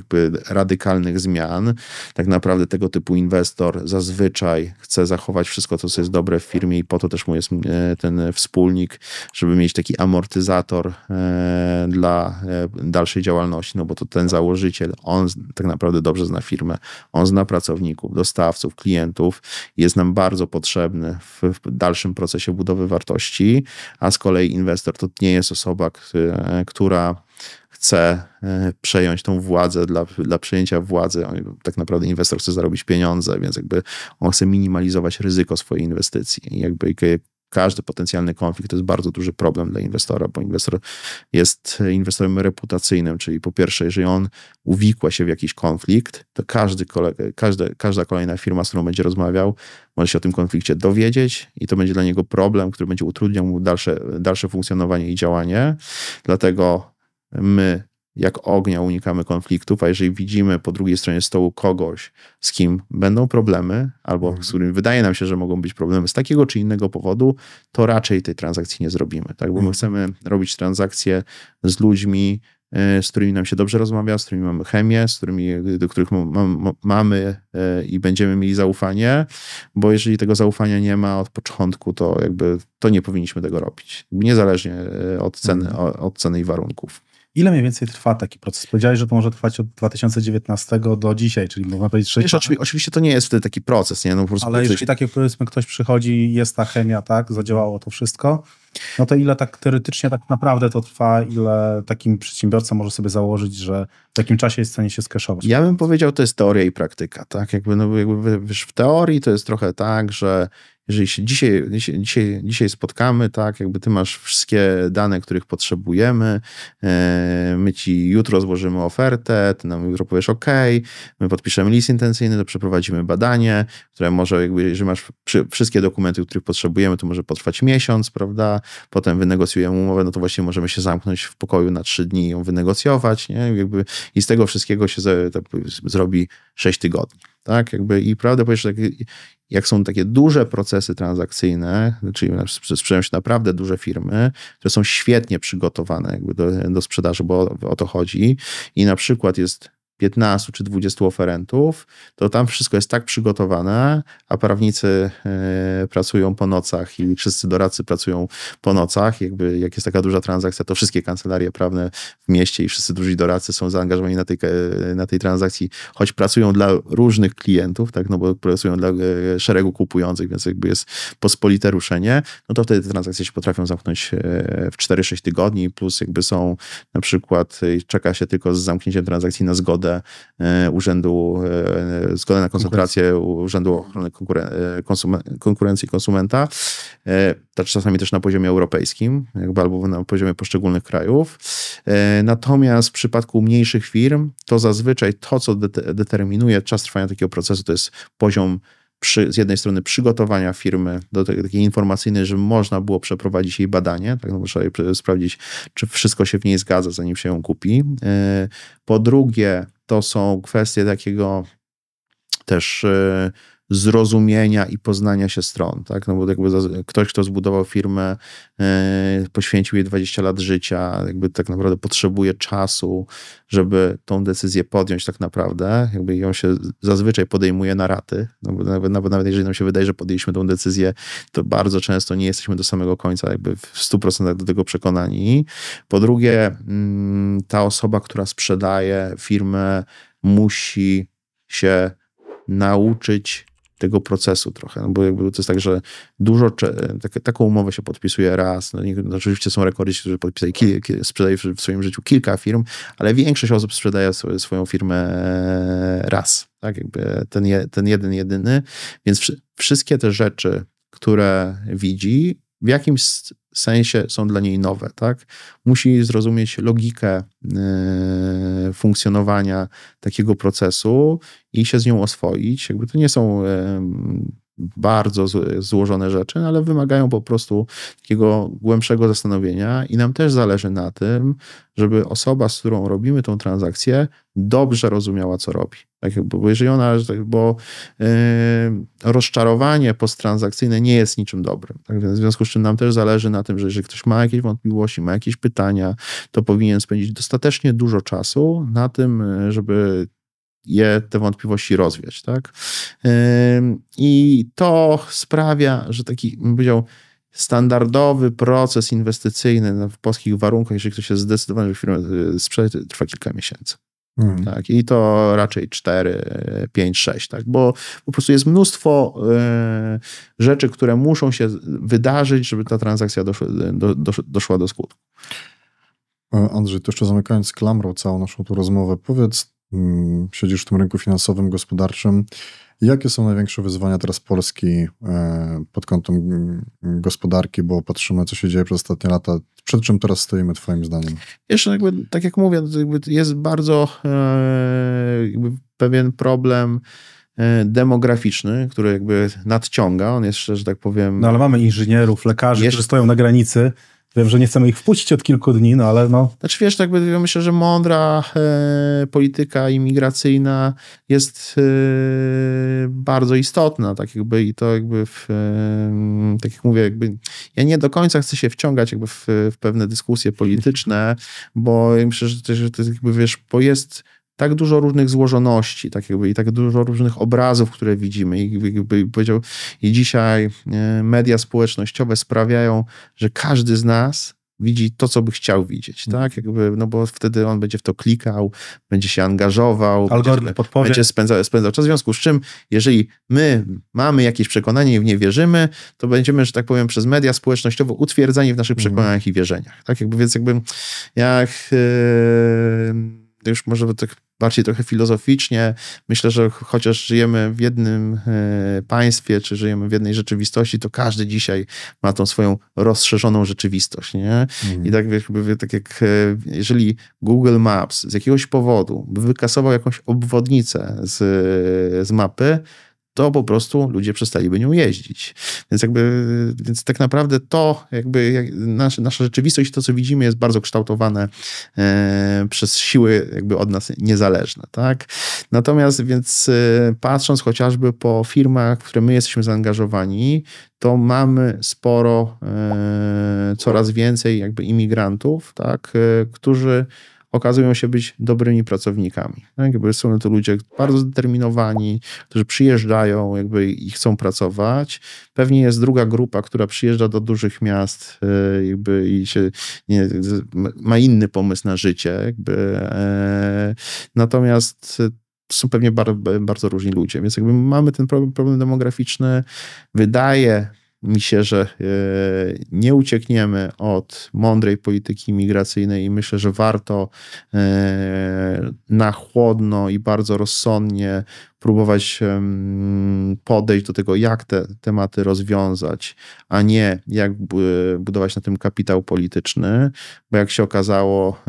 radykalnych zmian. Tak naprawdę tego typu inwestor zazwyczaj chce zachować wszystko to, co jest dobre w firmie i po to też mu jest ten wspólnik, żeby mieć taki amortyzator dla dalszej działalności, no bo to ten założyciel, on tak naprawdę dobrze zna firmę, on zna pracowników, dostawców, klientów, jest nam bardzo potrzebny w dalszym procesie budowy wartości, a z kolei inwestor to nie jest osoba, która chce przejąć tą władzę dla przejęcia władzy. Tak naprawdę inwestor chce zarobić pieniądze, więc on chce minimalizować ryzyko swojej inwestycji. Każdy potencjalny konflikt to jest bardzo duży problem dla inwestora, bo inwestor jest inwestorem reputacyjnym, czyli po pierwsze, jeżeli on uwikła się w jakiś konflikt, to każda kolejna firma, z którą będzie rozmawiał, może się o tym konflikcie dowiedzieć i to będzie dla niego problem, który będzie utrudniał mu dalsze funkcjonowanie i działanie. Dlatego my jak ognia unikamy konfliktów, a jeżeli widzimy po drugiej stronie stołu kogoś, z kim będą problemy, albo z którym wydaje nam się, że mogą być problemy z takiego czy innego powodu, to raczej tej transakcji nie zrobimy. Tak? Bo my chcemy robić transakcje z ludźmi, z którymi nam się dobrze rozmawia, z którymi mamy chemię, do których mamy i będziemy mieli zaufanie, bo jeżeli tego zaufania nie ma od początku, to nie powinniśmy tego robić. Niezależnie od ceny i warunków. Ile mniej więcej trwa taki proces? Powiedziałeś, że to może trwać od 2019 do dzisiaj, czyli można powiedzieć 6 lat. Oczywiście to nie jest wtedy taki proces. Nie? No, po prostu ale jeżeli takie, powiedzmy, ktoś przychodzi, jest ta chemia, tak, zadziałało to wszystko, no to ile tak teoretycznie tak naprawdę to trwa, ile takim przedsiębiorca może sobie założyć, że w takim czasie jest w stanie się skeszować? Ja bym powiedział, to jest teoria i praktyka. Tak? Wiesz, w teorii to jest trochę tak, że jeżeli się dzisiaj spotkamy, tak, jakby ty masz wszystkie dane, których potrzebujemy, my ci jutro złożymy ofertę, ty nam jutro powiesz OK, my podpiszemy list intencyjny, to przeprowadzimy badanie, które może jakby, jeżeli masz wszystkie dokumenty, których potrzebujemy, to może potrwać miesiąc, prawda, potem wynegocjujemy umowę, no to właśnie możemy się zamknąć w pokoju na 3 dni i ją wynegocjować, nie, jakby i z tego wszystkiego się zrobi 6 tygodni. Tak, jakby i prawdę powiedzieć, jak są takie duże procesy transakcyjne, czyli sprzedają się naprawdę duże firmy, które są świetnie przygotowane jakby do sprzedaży, bo o to chodzi i na przykład jest 15 czy 20 oferentów, to tam wszystko jest tak przygotowane, a prawnicy pracują po nocach i wszyscy doradcy pracują po nocach. Jakby jak jest taka duża transakcja, to wszystkie kancelarie prawne w mieście i wszyscy duzi doradcy są zaangażowani na tej transakcji, choć pracują dla różnych klientów, tak, no bo pracują dla szeregu kupujących, więc jakby jest pospolite ruszenie, no to wtedy te transakcje się potrafią zamknąć w 4-6 tygodni, plus jakby są na przykład, czeka się tylko z zamknięciem transakcji na zgodę zgodę na koncentrację Urzędu Ochrony Konkurencji i Konsumenta, czasami też na poziomie europejskim, jakby albo na poziomie poszczególnych krajów. Natomiast w przypadku mniejszych firm, to zazwyczaj to, co determinuje czas trwania takiego procesu, to jest poziom z jednej strony przygotowania firmy do takiej informacyjnej, żeby można było przeprowadzić jej badanie, tak, no bo trzeba sprawdzić, czy wszystko się w niej zgadza, zanim się ją kupi. Po drugie, to są kwestie takiego też zrozumienia i poznania się stron, tak, no bo jakby ktoś, kto zbudował firmę, poświęcił jej 20 lat życia, jakby tak naprawdę potrzebuje czasu, żeby tą decyzję podjąć tak naprawdę, jakby ją się zazwyczaj podejmuje na raty, no bo nawet jeżeli nam się wydaje, że podjęliśmy tą decyzję, to bardzo często nie jesteśmy do samego końca jakby w 100% do tego przekonani. Po drugie, ta osoba, która sprzedaje firmę, musi się nauczyć tego procesu trochę, no bo jakby to jest tak, że taką umowę się podpisuje raz, no oczywiście są rekordziści, którzy sprzedają w swoim życiu kilka firm, ale większość osób sprzedaje swoją firmę raz, tak, jakby ten jedyny, więc wszystkie te rzeczy, które widzi, w jakimś sensie są dla niej nowe, tak? Musi zrozumieć logikę funkcjonowania takiego procesu i się z nią oswoić. Jakby to nie są bardzo złożone rzeczy, ale wymagają po prostu takiego głębszego zastanowienia i nam też zależy na tym, żeby osoba, z którą robimy tą transakcję, dobrze rozumiała, co robi. Tak, bo jeżeli rozczarowanie posttransakcyjne nie jest niczym dobrym. Tak, w związku z czym nam też zależy na tym, że jeżeli ktoś ma jakieś wątpliwości, ma jakieś pytania, to powinien spędzić dostatecznie dużo czasu na tym, żeby te wątpliwości rozwiać, tak? I to sprawia, że taki, bym powiedział, standardowy proces inwestycyjny w polskich warunkach, jeżeli ktoś jest zdecydowany, że firmę sprzedać, trwa kilka miesięcy. Tak? I to raczej 4, 5, 6, tak? Bo po prostu jest mnóstwo rzeczy, które muszą się wydarzyć, żeby ta transakcja doszła do skutku. Andrzej, to jeszcze zamykając klamrą całą naszą tu rozmowę, powiedz, siedzisz w tym rynku finansowym, gospodarczym. Jakie są największe wyzwania teraz Polski pod kątem gospodarki, bo patrzymy, co się dzieje przez ostatnie lata. Przed czym teraz stoimy, twoim zdaniem? Jeszcze jakby, tak jak mówię, jest bardzo pewien problem demograficzny, który jakby nadciąga. On jest, że tak powiem... No ale mamy inżynierów, lekarzy, którzy stoją na granicy. Wiem, że nie chcemy ich wpuścić od kilku dni, no ale no... Znaczy wiesz, tak jakby myślę, że mądra polityka imigracyjna jest bardzo istotna, tak jakby i to jakby tak jak mówię, jakby ja nie do końca chcę się wciągać jakby w pewne dyskusje polityczne, bo myślę, że to jest jakby, wiesz, bo jest tak dużo różnych złożoności, tak jakby, i tak dużo różnych obrazów, które widzimy. I dzisiaj media społecznościowe sprawiają, że każdy z nas widzi to, co by chciał widzieć, tak? Jakby, no bo wtedy on będzie w to klikał, będzie się angażował, będzie spędzał czas. W związku z czym, jeżeli my mamy jakieś przekonanie i w nie wierzymy, to będziemy, że tak powiem, przez media społecznościowe utwierdzani w naszych przekonaniach i wierzeniach. Tak? Jakby, więc jakby jak już może tak bardziej trochę filozoficznie, myślę, że chociaż żyjemy w jednym państwie, czy żyjemy w jednej rzeczywistości, to każdy dzisiaj ma tą swoją rozszerzoną rzeczywistość, nie? I tak, tak jak jeżeli Google Maps z jakiegoś powodu by wykasował jakąś obwodnicę z mapy, to po prostu ludzie przestaliby nią jeździć. Więc tak naprawdę to nasza rzeczywistość, to co widzimy, jest bardzo kształtowane przez siły jakby od nas niezależne, tak? Natomiast patrząc chociażby po firmach, w które my jesteśmy zaangażowani, to mamy sporo, coraz więcej jakby imigrantów, tak? Którzy okazują się być dobrymi pracownikami. Tak? Są to ludzie bardzo zdeterminowani, którzy przyjeżdżają i chcą pracować. Pewnie jest druga grupa, która przyjeżdża do dużych miast ma inny pomysł na życie. Natomiast są pewnie bardzo różni ludzie. Więc mamy ten problem demograficzny. Wydaje mi się, że nie uciekniemy od mądrej polityki imigracyjnej i myślę, że warto na chłodno i bardzo rozsądnie próbować podejść do tego, jak te tematy rozwiązać, a nie jak budować na tym kapitał polityczny, bo jak się okazało,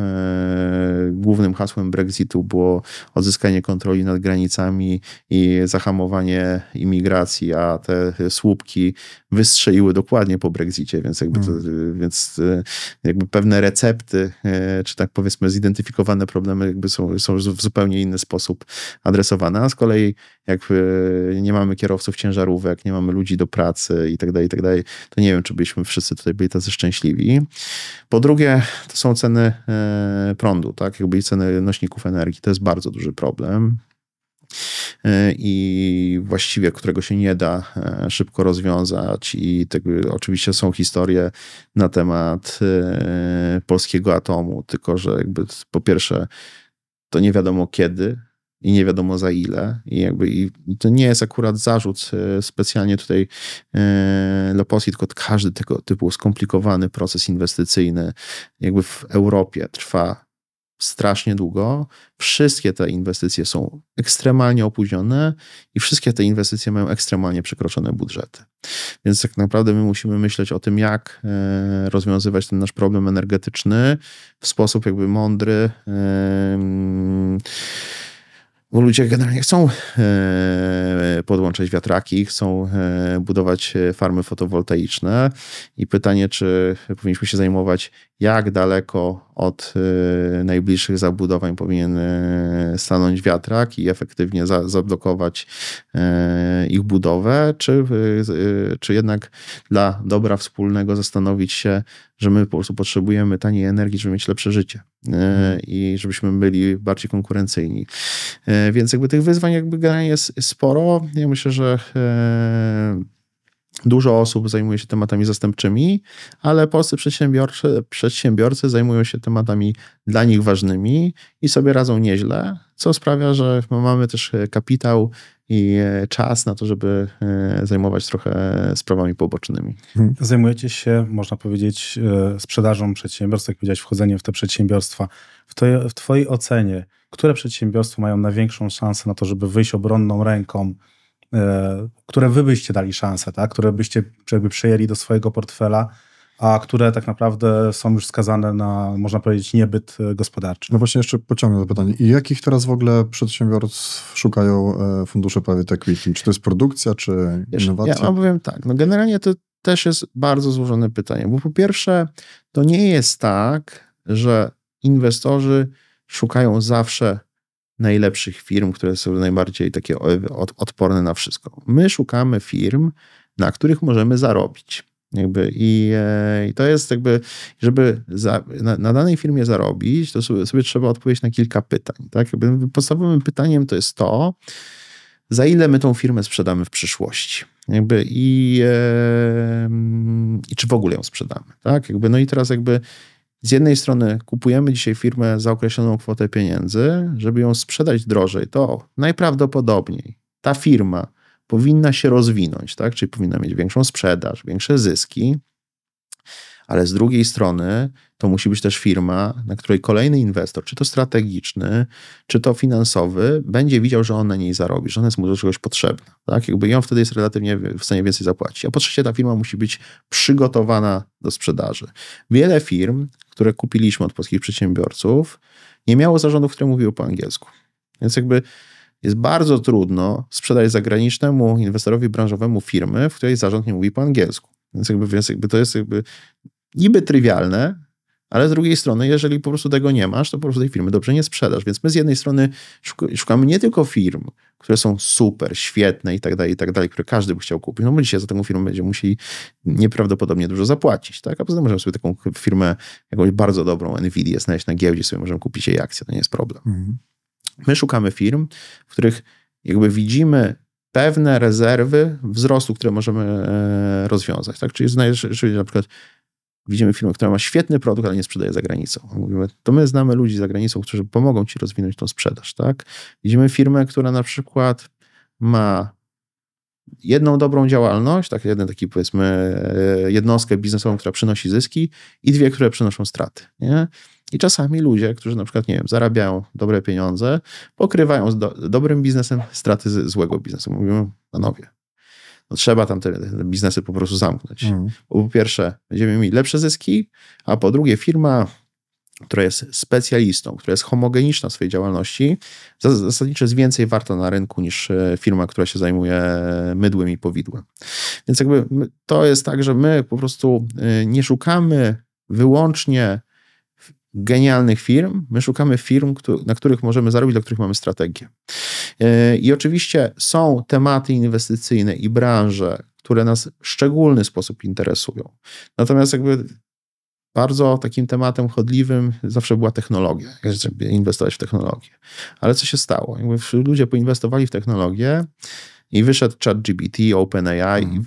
głównym hasłem Brexitu było odzyskanie kontroli nad granicami i zahamowanie imigracji, a te słupki wystrzeliły dokładnie po Brexicie, więc pewne recepty, czy tak powiedzmy zidentyfikowane problemy są w zupełnie inny sposób adresowane, a z kolei jak nie mamy kierowców ciężarówek, nie mamy ludzi do pracy i tak dalej, to nie wiem, czy byśmy wszyscy tutaj byli tacy szczęśliwi. Po drugie, to są ceny prądu, tak? I ceny nośników energii. To jest bardzo duży problem i właściwie którego się nie da szybko rozwiązać i oczywiście są historie na temat polskiego atomu, tylko że po pierwsze to nie wiadomo kiedy i nie wiadomo za ile i to nie jest akurat zarzut specjalnie tutaj dla Polski, tylko każdy tego typu skomplikowany proces inwestycyjny w Europie trwa strasznie długo. Wszystkie te inwestycje są ekstremalnie opóźnione i wszystkie te inwestycje mają ekstremalnie przekroczone budżety. Więc tak naprawdę my musimy myśleć o tym, jak rozwiązywać ten nasz problem energetyczny w sposób mądry, bo ludzie generalnie chcą podłączać wiatraki, chcą budować farmy fotowoltaiczne i pytanie, czy powinniśmy się zajmować, jak daleko od najbliższych zabudowań powinien stanąć wiatrak i efektywnie zablokować ich budowę, czy jednak dla dobra wspólnego zastanowić się, że my po prostu potrzebujemy taniej energii, żeby mieć lepsze życie i żebyśmy byli bardziej konkurencyjni. Więc tych wyzwań generalnie jest sporo. Ja myślę, że dużo osób zajmuje się tematami zastępczymi, ale polscy przedsiębiorcy zajmują się tematami dla nich ważnymi i sobie radzą nieźle, co sprawia, że mamy też kapitał i czas na to, żeby zajmować trochę sprawami pobocznymi. Zajmujecie się, można powiedzieć, sprzedażą przedsiębiorstw, jak powiedziałeś, wchodzeniem w te przedsiębiorstwa. W twojej ocenie, które przedsiębiorstwa mają największą szansę na to, żeby wyjść obronną ręką, które wy byście dali szansę, tak? Które byście przejęli do swojego portfela, a które tak naprawdę są już skazane na, można powiedzieć, niebyt gospodarczy? No właśnie jeszcze pociągnę to pytanie. I jakich teraz w ogóle przedsiębiorstw szukają fundusze private equity? Czy to jest produkcja, czy innowacja? Ja powiem tak, generalnie to też jest bardzo złożone pytanie, bo po pierwsze to nie jest tak, że inwestorzy szukają zawsze najlepszych firm, które są najbardziej takie odporne na wszystko. My szukamy firm, na których możemy zarobić. I to jest żeby na danej firmie zarobić, to sobie trzeba odpowiedzieć na kilka pytań. Tak? Podstawowym pytaniem to jest to, za ile my tą firmę sprzedamy w przyszłości. I czy w ogóle ją sprzedamy. Tak? No i teraz z jednej strony kupujemy dzisiaj firmę za określoną kwotę pieniędzy, żeby ją sprzedać drożej, to najprawdopodobniej ta firma powinna się rozwinąć, tak? Czyli powinna mieć większą sprzedaż, większe zyski, ale z drugiej strony to musi być też firma, na której kolejny inwestor, czy to strategiczny, czy to finansowy, będzie widział, że on na niej zarobi, że ona jest mu do czegoś potrzebna. Tak? Jakby i on wtedy jest relatywnie w stanie więcej zapłacić. A po trzecie, ta firma musi być przygotowana do sprzedaży. Wiele firm, które kupiliśmy od polskich przedsiębiorców, nie miało zarządów, które mówiły po angielsku. Więc jakby jest bardzo trudno sprzedać zagranicznemu inwestorowi branżowemu firmy, w której zarząd nie mówi po angielsku. Więc jakby to jest niby trywialne, ale z drugiej strony, jeżeli po prostu tego nie masz, to po prostu tej firmy dobrze nie sprzedasz. Więc my z jednej strony szukamy nie tylko firm, które są super, świetne i tak dalej, które każdy by chciał kupić. No bo dzisiaj za taką firmę będziemy musieli nieprawdopodobnie dużo zapłacić, tak? A poza tym możemy sobie taką firmę, jakąś bardzo dobrą Nvidia znaleźć na giełdzie, sobie możemy kupić jej akcję, to nie jest problem. My szukamy firm, w których jakby widzimy pewne rezerwy wzrostu, które możemy rozwiązać, tak? Czyli na przykład widzimy firmę, która ma świetny produkt, ale nie sprzedaje za granicą. Mówimy, to my znamy ludzi za granicą, którzy pomogą ci rozwinąć tą sprzedaż, tak? Widzimy firmę, która na przykład ma jedną dobrą działalność, jeden taki powiedzmy jednostkę biznesową, która przynosi zyski i dwie, które przynoszą straty, nie? I czasami ludzie, którzy na przykład, nie wiem, zarabiają dobre pieniądze, pokrywają z dobrym biznesem straty złego biznesu. Mówimy, panowie, no trzeba tam te biznesy po prostu zamknąć. Bo po pierwsze, będziemy mieli lepsze zyski, a po drugie firma, która jest specjalistą, która jest homogeniczna w swojej działalności, zasadniczo jest więcej warta na rynku niż firma, która się zajmuje mydłem i powidłem. Więc jakby to jest tak, że my po prostu nie szukamy wyłącznie genialnych firm, my szukamy firm, na których możemy zarobić, dla których mamy strategię. I oczywiście są tematy inwestycyjne i branże, które nas w szczególny sposób interesują. Natomiast jakby bardzo takim tematem chodliwym zawsze była technologia, żeby inwestować w technologię. Ale co się stało? Jakby ludzie poinwestowali w technologię i wyszedł ChatGPT, OpenAI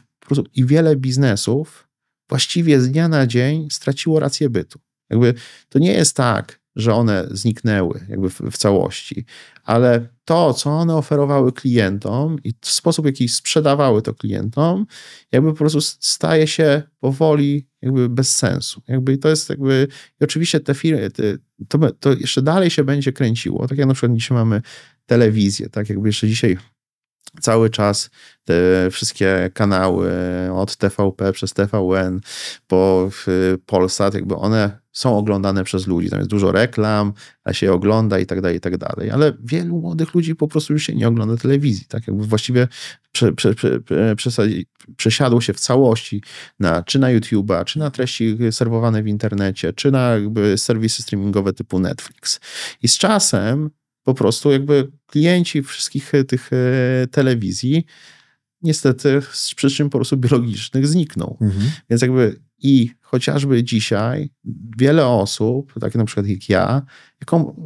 i wiele biznesów właściwie z dnia na dzień straciło rację bytu. Jakby to nie jest tak, że one zniknęły jakby w całości, ale to, co one oferowały klientom i sposób, w jaki sprzedawały to klientom, jakby po prostu staje się powoli jakby bez sensu. Jakby to jest jakby, i oczywiście te firmy, to jeszcze dalej się będzie kręciło. Tak jak na przykład dzisiaj mamy telewizję, tak jakby jeszcze dzisiaj cały czas te wszystkie kanały od TVP przez TVN po Polsat, jakby one są oglądane przez ludzi. Tam jest dużo reklam, a się ogląda i tak dalej, i tak dalej. Ale wielu młodych ludzi po prostu już się nie ogląda telewizji. Tak jakby właściwie przesiadło się w całości czy na YouTube'a, czy na treści serwowane w internecie, czy na jakby serwisy streamingowe typu Netflix. I z czasem po prostu jakby klienci wszystkich tych telewizji niestety z przyczyn po prostu biologicznych znikną. Więc jakby i chociażby dzisiaj wiele osób, takie na przykład jak ja,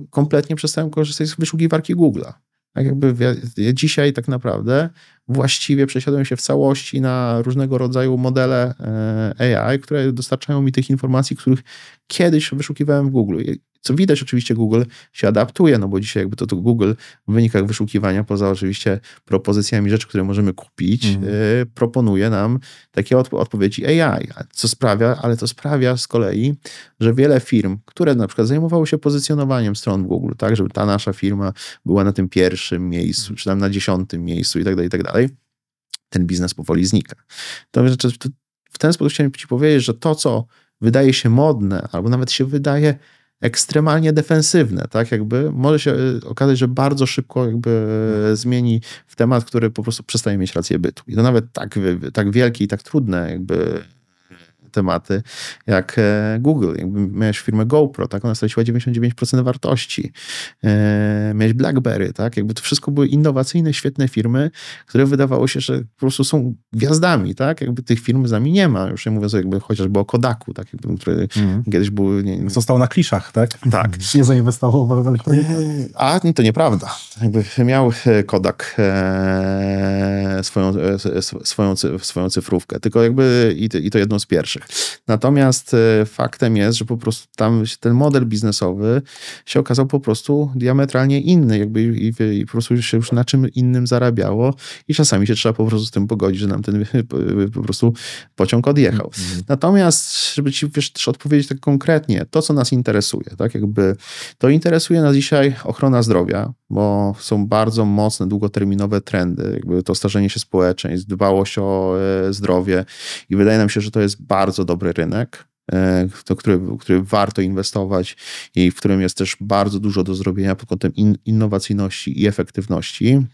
kompletnie przestałem korzystać z wyszukiwarki Google'a. Tak jakby ja dzisiaj tak naprawdę właściwie przesiadłem się w całości na różnego rodzaju modele AI, które dostarczają mi tych informacji, których kiedyś wyszukiwałem w Google. Co widać, oczywiście Google się adaptuje, no bo dzisiaj jakby to Google w wynikach wyszukiwania, poza oczywiście propozycjami rzeczy, które możemy kupić, proponuje nam takie odpowiedzi AI. Ale to sprawia z kolei, że wiele firm, które na przykład zajmowały się pozycjonowaniem stron w Google, tak, żeby ta nasza firma była na tym pierwszym miejscu, czy tam na 10. miejscu i tak dalej, ten biznes powoli znika. To w ten sposób chciałem ci powiedzieć, że to, co wydaje się modne, albo nawet się wydaje ekstremalnie defensywne, tak, jakby może się okazać, że bardzo szybko jakby zmieni w temat, który po prostu przestaje mieć rację bytu. I to nawet tak wielkie i tak trudne jakby tematy jak Google. Jakby miałeś firmę GoPro, tak, ona straciła 99% wartości. Miałeś BlackBerry, tak, jakby to wszystko były innowacyjne, świetne firmy, które wydawało się, że po prostu są gwiazdami, tak, jakby tych firm z nami nie ma. Już nie mówiąc jakby chociażby o Kodaku, tak, jakby, który kiedyś był... Został na kliszach, tak? Tak. Nie zainwestował w elektronikę. A to nieprawda. Jakby miał Kodak swoją cyfrówkę, tylko jakby i to jedną z pierwszych. Tak. Natomiast faktem jest, że po prostu tam ten model biznesowy się okazał po prostu diametralnie inny, jakby i po prostu się już na czym innym zarabiało i czasami się trzeba po prostu z tym pogodzić, że nam ten po prostu pociąg odjechał. Natomiast, żeby ci też odpowiedzieć tak konkretnie, to co nas interesuje, tak, jakby to interesuje nas dzisiaj ochrona zdrowia, bo są bardzo mocne, długoterminowe trendy, jakby to starzenie się społeczeństw, dbałość o zdrowie i wydaje nam się, że to jest bardzo dobry rynek, w który warto inwestować i w którym jest też bardzo dużo do zrobienia pod kątem innowacyjności i efektywności.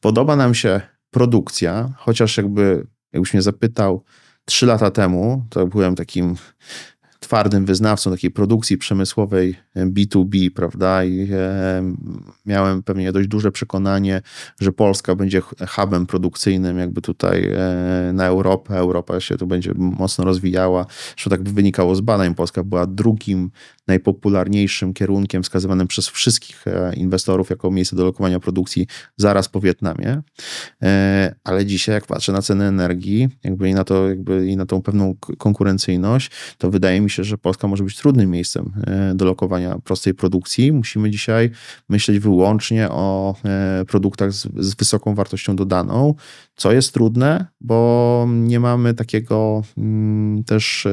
Podoba nam się produkcja, chociaż jakbyś mnie zapytał 3 lata temu, to byłem takim twardym wyznawcą takiej produkcji przemysłowej B2B, prawda, i miałem pewnie dość duże przekonanie, że Polska będzie hubem produkcyjnym jakby tutaj na Europę. Europa się tu będzie mocno rozwijała. Zresztą tak wynikało z badań. Polska była drugim najpopularniejszym kierunkiem wskazywanym przez wszystkich inwestorów jako miejsce do lokowania produkcji zaraz po Wietnamie. Ale dzisiaj jak patrzę na ceny energii i na tą pewną konkurencyjność, to wydaje mi się, że Polska może być trudnym miejscem do lokowania prostej produkcji. Musimy dzisiaj myśleć wyłącznie o produktach z wysoką wartością dodaną, co jest trudne, bo nie mamy takiego też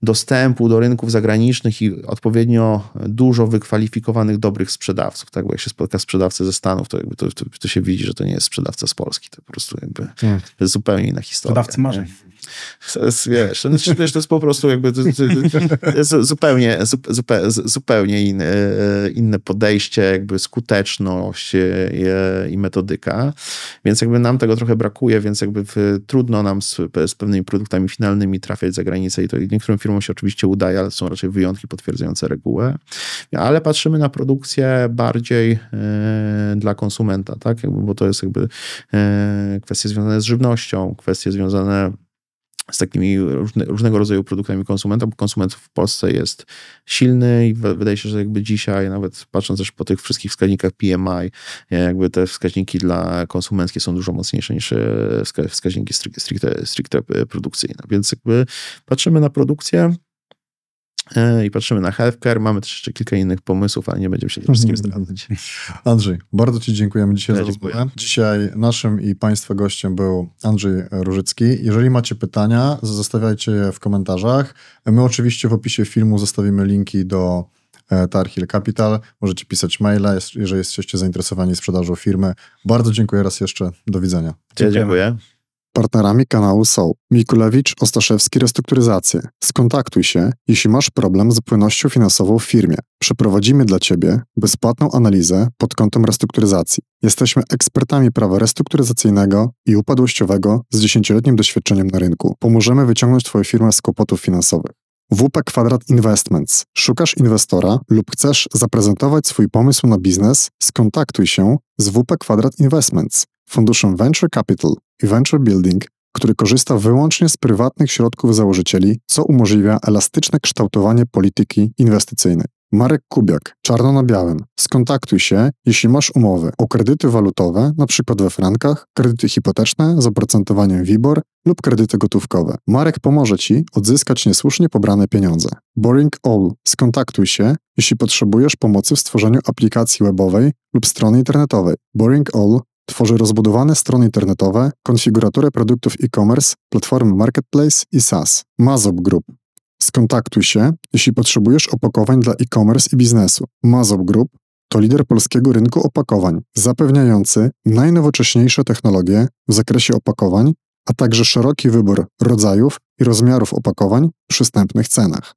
dostępu do rynków zagranicznych i odpowiednio dużo wykwalifikowanych, dobrych sprzedawców. Tak? Bo jak się spotka sprzedawcę ze Stanów, to się widzi, że to nie jest sprzedawca z Polski. To po prostu to jest zupełnie inna historia. Sprzedawcy marzeń. Wiesz, to jest po prostu to jest zupełnie inne podejście, jakby skuteczność i metodyka, więc jakby nam tego trochę brakuje, więc jakby trudno nam z pewnymi produktami finalnymi trafiać za granicę i to niektórym firmom się oczywiście udaje, ale są raczej wyjątki potwierdzające regułę, ale patrzymy na produkcję bardziej dla konsumenta, tak? Bo to jest jakby kwestie związane z żywnością, kwestie związane z takimi różnego rodzaju produktami konsumenta, bo konsument w Polsce jest silny i wydaje się, że jakby dzisiaj, nawet patrząc też po tych wszystkich wskaźnikach PMI, jakby te wskaźniki dla konsumenckie są dużo mocniejsze niż wskaźniki stricte produkcyjne. Więc jakby patrzymy na produkcję i patrzymy na healthcare. Mamy też jeszcze kilka innych pomysłów, ale nie będziemy się tym wszystkim zdradzać. Andrzej, bardzo ci dziękujemy dzisiaj za rozmowę. Dzisiaj naszym i Państwa gościem był Andrzej Różycki. Jeżeli macie pytania, zostawiajcie je w komentarzach. My oczywiście w opisie filmu zostawimy linki do Tarhill Capital. Możecie pisać maile, jeżeli jesteście zainteresowani sprzedażą firmy. Bardzo dziękuję raz jeszcze. Do widzenia. Dziękuję. Partnerami kanału są Mikulewicz, Ostaszewski Restrukturyzacje. Skontaktuj się, jeśli masz problem z płynnością finansową w firmie. Przeprowadzimy dla Ciebie bezpłatną analizę pod kątem restrukturyzacji. Jesteśmy ekspertami prawa restrukturyzacyjnego i upadłościowego z 10-letnim doświadczeniem na rynku. Pomożemy wyciągnąć Twoją firmę z kłopotów finansowych. WP Quadrat Investments. Szukasz inwestora lub chcesz zaprezentować swój pomysł na biznes? Skontaktuj się z WP Quadrat Investments, funduszem Venture Capital i Venture Building, który korzysta wyłącznie z prywatnych środków założycieli, co umożliwia elastyczne kształtowanie polityki inwestycyjnej. Marek Kubiak, czarno na białym. Skontaktuj się, jeśli masz umowy o kredyty walutowe, np. we frankach, kredyty hipoteczne z oprocentowaniem WIBOR lub kredyty gotówkowe. Marek pomoże Ci odzyskać niesłusznie pobrane pieniądze. Boring All. Skontaktuj się, jeśli potrzebujesz pomocy w stworzeniu aplikacji webowej lub strony internetowej. Boring All tworzy rozbudowane strony internetowe, konfiguratorę produktów e-commerce, platformy Marketplace i SaaS. Mazop Group. Skontaktuj się, jeśli potrzebujesz opakowań dla e-commerce i biznesu. Mazop Group to lider polskiego rynku opakowań, zapewniający najnowocześniejsze technologie w zakresie opakowań, a także szeroki wybór rodzajów i rozmiarów opakowań w przystępnych cenach.